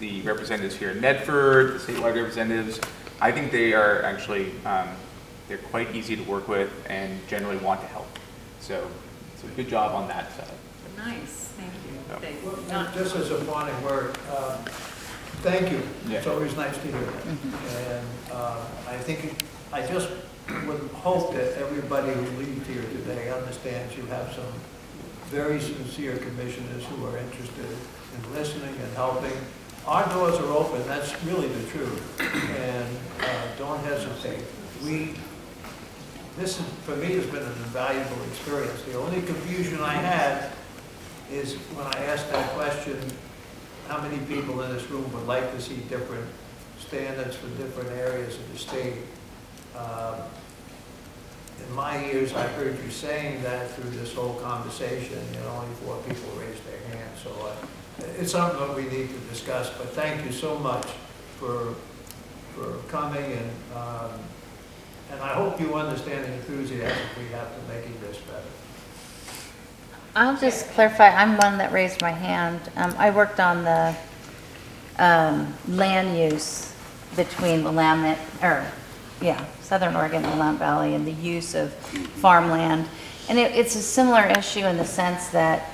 the representatives here in Medford, the statewide representatives, I think they are actually, they're quite easy to work with and generally want to help. So good job on that side. Nice, thank you. Well, just as a final word, thank you. Yeah. It's always nice to hear that. And I just would hope that everybody who leaves here today understands you have some very sincere commissioners who are interested in listening and helping. Our doors are open, that's really the truth, and don't hesitate. This, for me, has been an invaluable experience. The only confusion I had is when I asked that question, how many people in this room would like to see different standards for different areas of the state? In my ears, I heard you saying that through this whole conversation, only 4 people raised their hands. So it's something that we need to discuss, but thank you so much for coming, and I hope you understand the enthusiasm we have to making this better. I'll just clarify, I'm one that raised my hand. I worked on the land use between Southern Oregon and Willamette Valley, and the use of farmland. And it's a similar issue in the sense that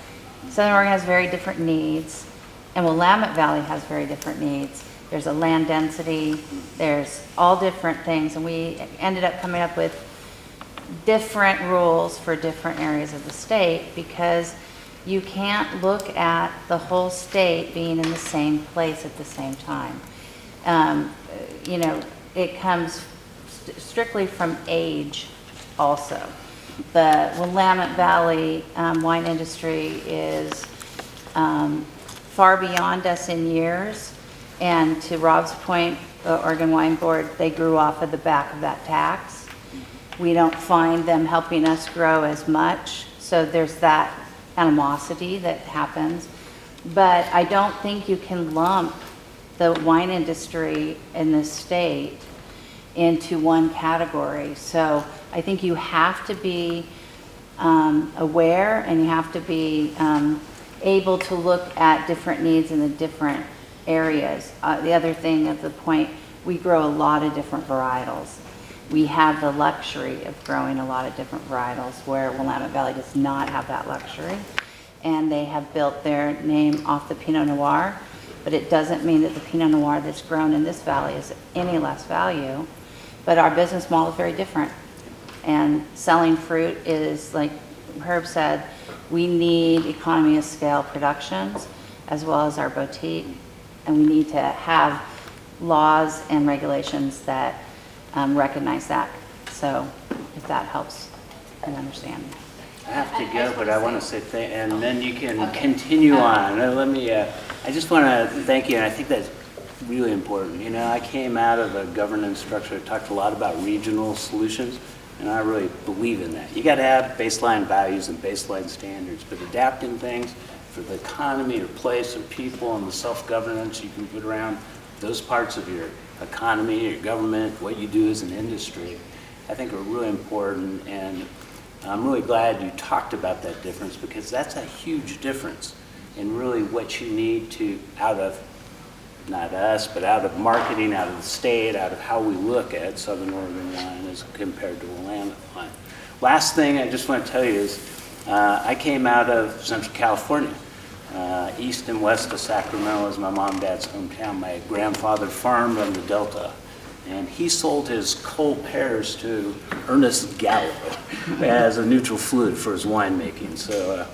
Southern Oregon has very different needs, And Willamette Valley has very different needs. There's a land density, there's all different things, and we ended up coming up with different rules for different areas of the state because you can't look at the whole state being in the same place at the same time. You know, it comes strictly from age also. The Willamette Valley wine industry is far beyond us in years, and to Rob's point, the Oregon Wine Board, they grew off of the back of that tax. We don't find them helping us grow as much, so there's that animosity that happens. But I don't think you can lump the wine industry in this state into one category. So I think you have to be aware, and you have to be able to look at different needs in the different areas. The other thing of the point, we grow a lot of different varietals. We have the luxury of growing a lot of different varietals where Willamette Valley does not have that luxury. And they have built their name off the Pinot Noir, but it doesn't mean that the Pinot Noir that's grown in this valley is any less value. But our business model is very different. And selling fruit is, like Herb said, we need economy of scale productions as well as our boutique. And we need to have laws and regulations that recognize that. So if that helps in understanding. I have to go, but I want to say and then you can continue on. Let me, I just want to thank you, and I think that's really important. You know, I came out of a governance structure that talked a lot about regional solutions, and I really believe in that. You got to have baseline values and baseline standards, but adapting things for the economy or place or people and the self-governance you can put around those parts of your economy, your government, what you do as an industry, I think are really important. And I'm really glad you talked about that difference, because that's a huge difference in really what you need to, out of, not us, but out of marketing, out of the state, out of how we look at Southern Oregon wine as compared to Willamette wine. Last thing I just want to tell you is I came out of Central California. East and west of Sacramento is my mom and dad's hometown. My grandfather farmed on the Delta, and he sold his Cole pears to Ernest Gallo as a neutral fluid for his winemaking. So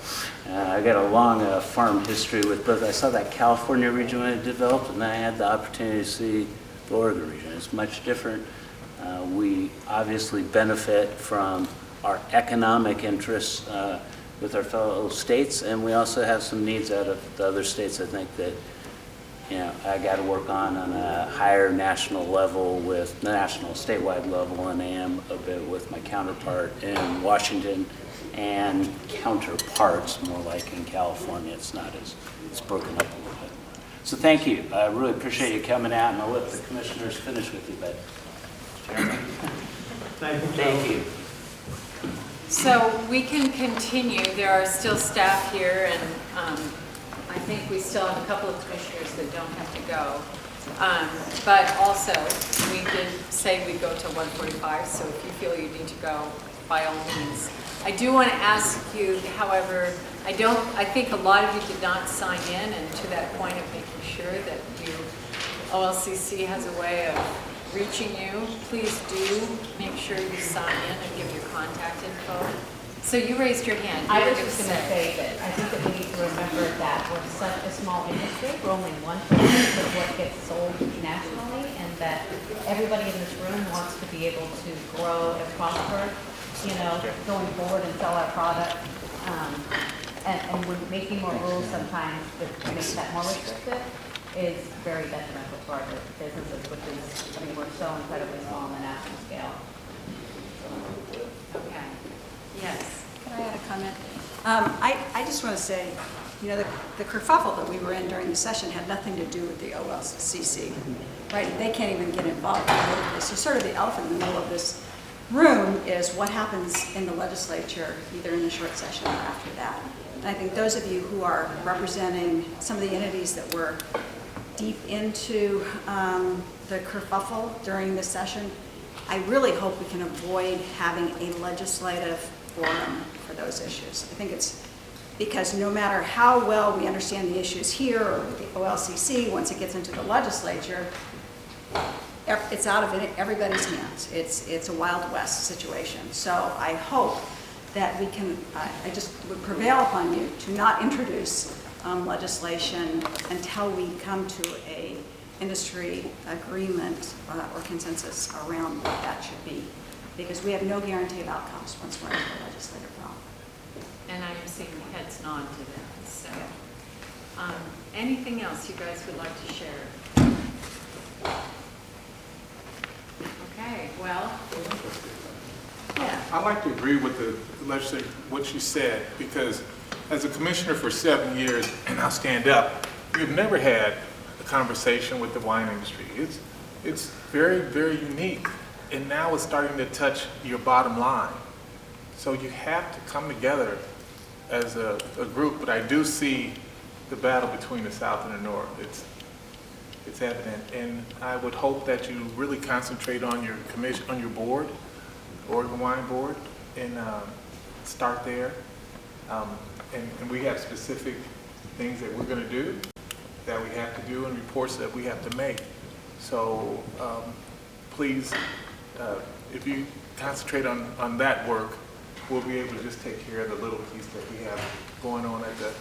I got a long farm history with both. I saw that California region when it developed, and I had the opportunity to see the Oregon region. It's much different. We obviously benefit from our economic interests with our fellow states, and we also have some needs out of the other states, I think, that, you know, I got to work on a higher national level with the national statewide level, and I am a bit with my counterpart in Washington and counterparts more like in California. It's not as, it's broken up a little bit. So thank you. I really appreciate you coming out, and I'll let the commissioners finish with you, but Chairman. Thank you. So we can continue. There are still staff here, and I think we still have a couple of commissioners that don't have to go. But also, we did say we'd go to 1:45, so if you feel you need to go, by all means. I do want to ask you, however, I think a lot of you did not sign in, and to that point of making sure that OLCC has a way of reaching you, please do make sure you sign in and give your contact info. So you raised your hand. I was just going to say that I think that we need to remember that we're such a small industry. We're only 1% of what gets sold nationally, and that everybody in this room wants to be able to grow and prosper, you know, going forward and sell our product. And when making more rules sometimes that make that more restrictive is very detrimental to our businesses, which is, I mean, we're so incredibly small on the national scale. Okay. Yes. Can I add a comment? I just want to say, you know, the kerfuffle that we were in during the session had nothing to do with the OLCC, right? They can't even get involved in this. So sort of the elephant in the middle of this room is what happens in the legislature, either in the short session or after that. And I think those of you who are representing some of the entities that were deep into the kerfuffle during this session, I really hope we can avoid having a legislative forum for those issues. I think it's Because no matter how well we understand the issues here or with the OLCC, once it gets into the legislature, it's out of everybody's hands. It's a Wild West situation. So I hope that we can, I just would prevail upon you to not introduce legislation until we come to a industry agreement or consensus around what that should be. Because we have no guarantee of outcomes once we're in the legislative realm. And I'm seeing heads nod to that, so. Anything else you guys would like to share? Okay, well. Yeah. I'd like to agree with the legislature, what you said, because as a commissioner for 7 years, and I'll stand up, we've never had a conversation with the wine industry. It's very, very unique, and now it's starting to touch your bottom line. So you have to come together as a group, but I do see the battle between the South and the North. It's evident, and I would hope that you really concentrate on your commission, on your board, Oregon Wine Board, and start there. And we have specific things that we're going to do, that we have to do, and reports that we have to make. So please, if you concentrate on that work, we'll be able to just take care of the little piece that we have going on at the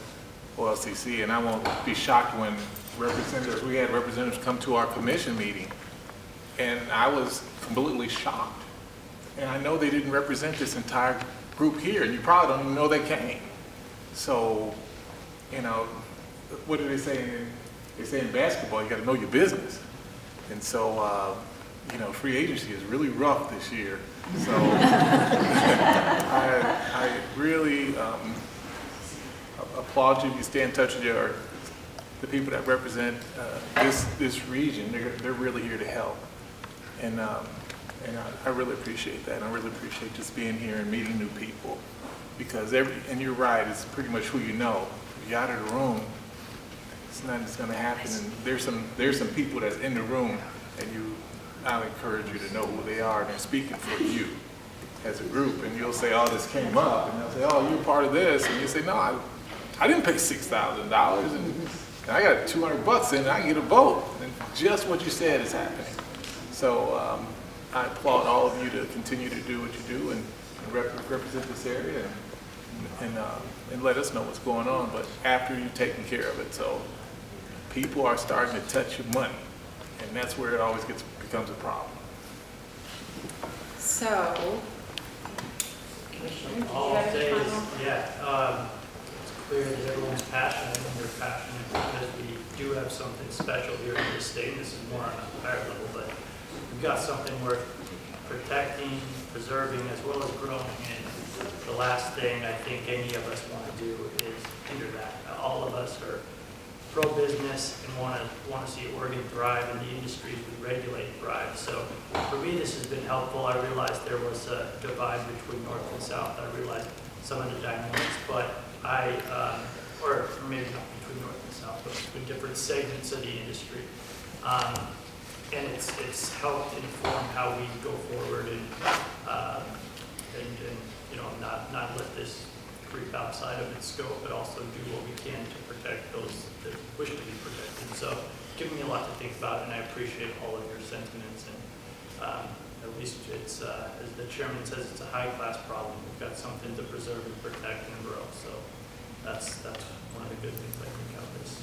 OLCC. And I won't be shocked when we had representatives come to our commission meeting, and I was completely shocked. And I know they didn't represent this entire group here, and you probably don't even know they came. So, you know, what do they say? They say in basketball, you got to know your business. And so, you know, free agency is really rough this year. So I really applaud you if you stay in touch with the people that represent this region. They're really here to help. And I really appreciate that. And I really appreciate just being here and meeting new people. Because and you're right, it's pretty much who you know. If you're out of the room, it's nothing's going to happen. And there's some people that's in the room, and I'll encourage you to know who they are, and they're speaking for you as a group. And you'll say, oh, this came up, and they'll say, oh, you're part of this, and you say, no, I didn't pay $6,000, and I got $200 in, and I get a vote. And just what you said is happening. So I applaud all of you to continue to do what you do and represent this area and let us know what's going on, but after you've taken care of it. So people are starting to touch your money, and that's where it always becomes a problem. So, All days, yeah. It's clear that everyone's passionate, and they're passionate because we do have something special here in this state. This is more on a higher level, but we've got something worth protecting, preserving, as well as growing. And the last thing I think any of us want to do is hinder that. All of us are pro-business and want to see Oregon thrive and the industries we regulate thrive. So for me, this has been helpful. I realized there was a divide between North and South. I realized some of the dynamics, but or maybe not between North and South, but between different segments of the industry. And it's helped inform how we go forward and you know, not let this creep outside of its scope, but also do what we can to protect those that wish to be protected. So giving me a lot to think about, and I appreciate all of your sentiments. And at least it's, as the chairman says, it's a high-class problem. We've got something to preserve and protect and grow. So that's one of the good things I think out of this.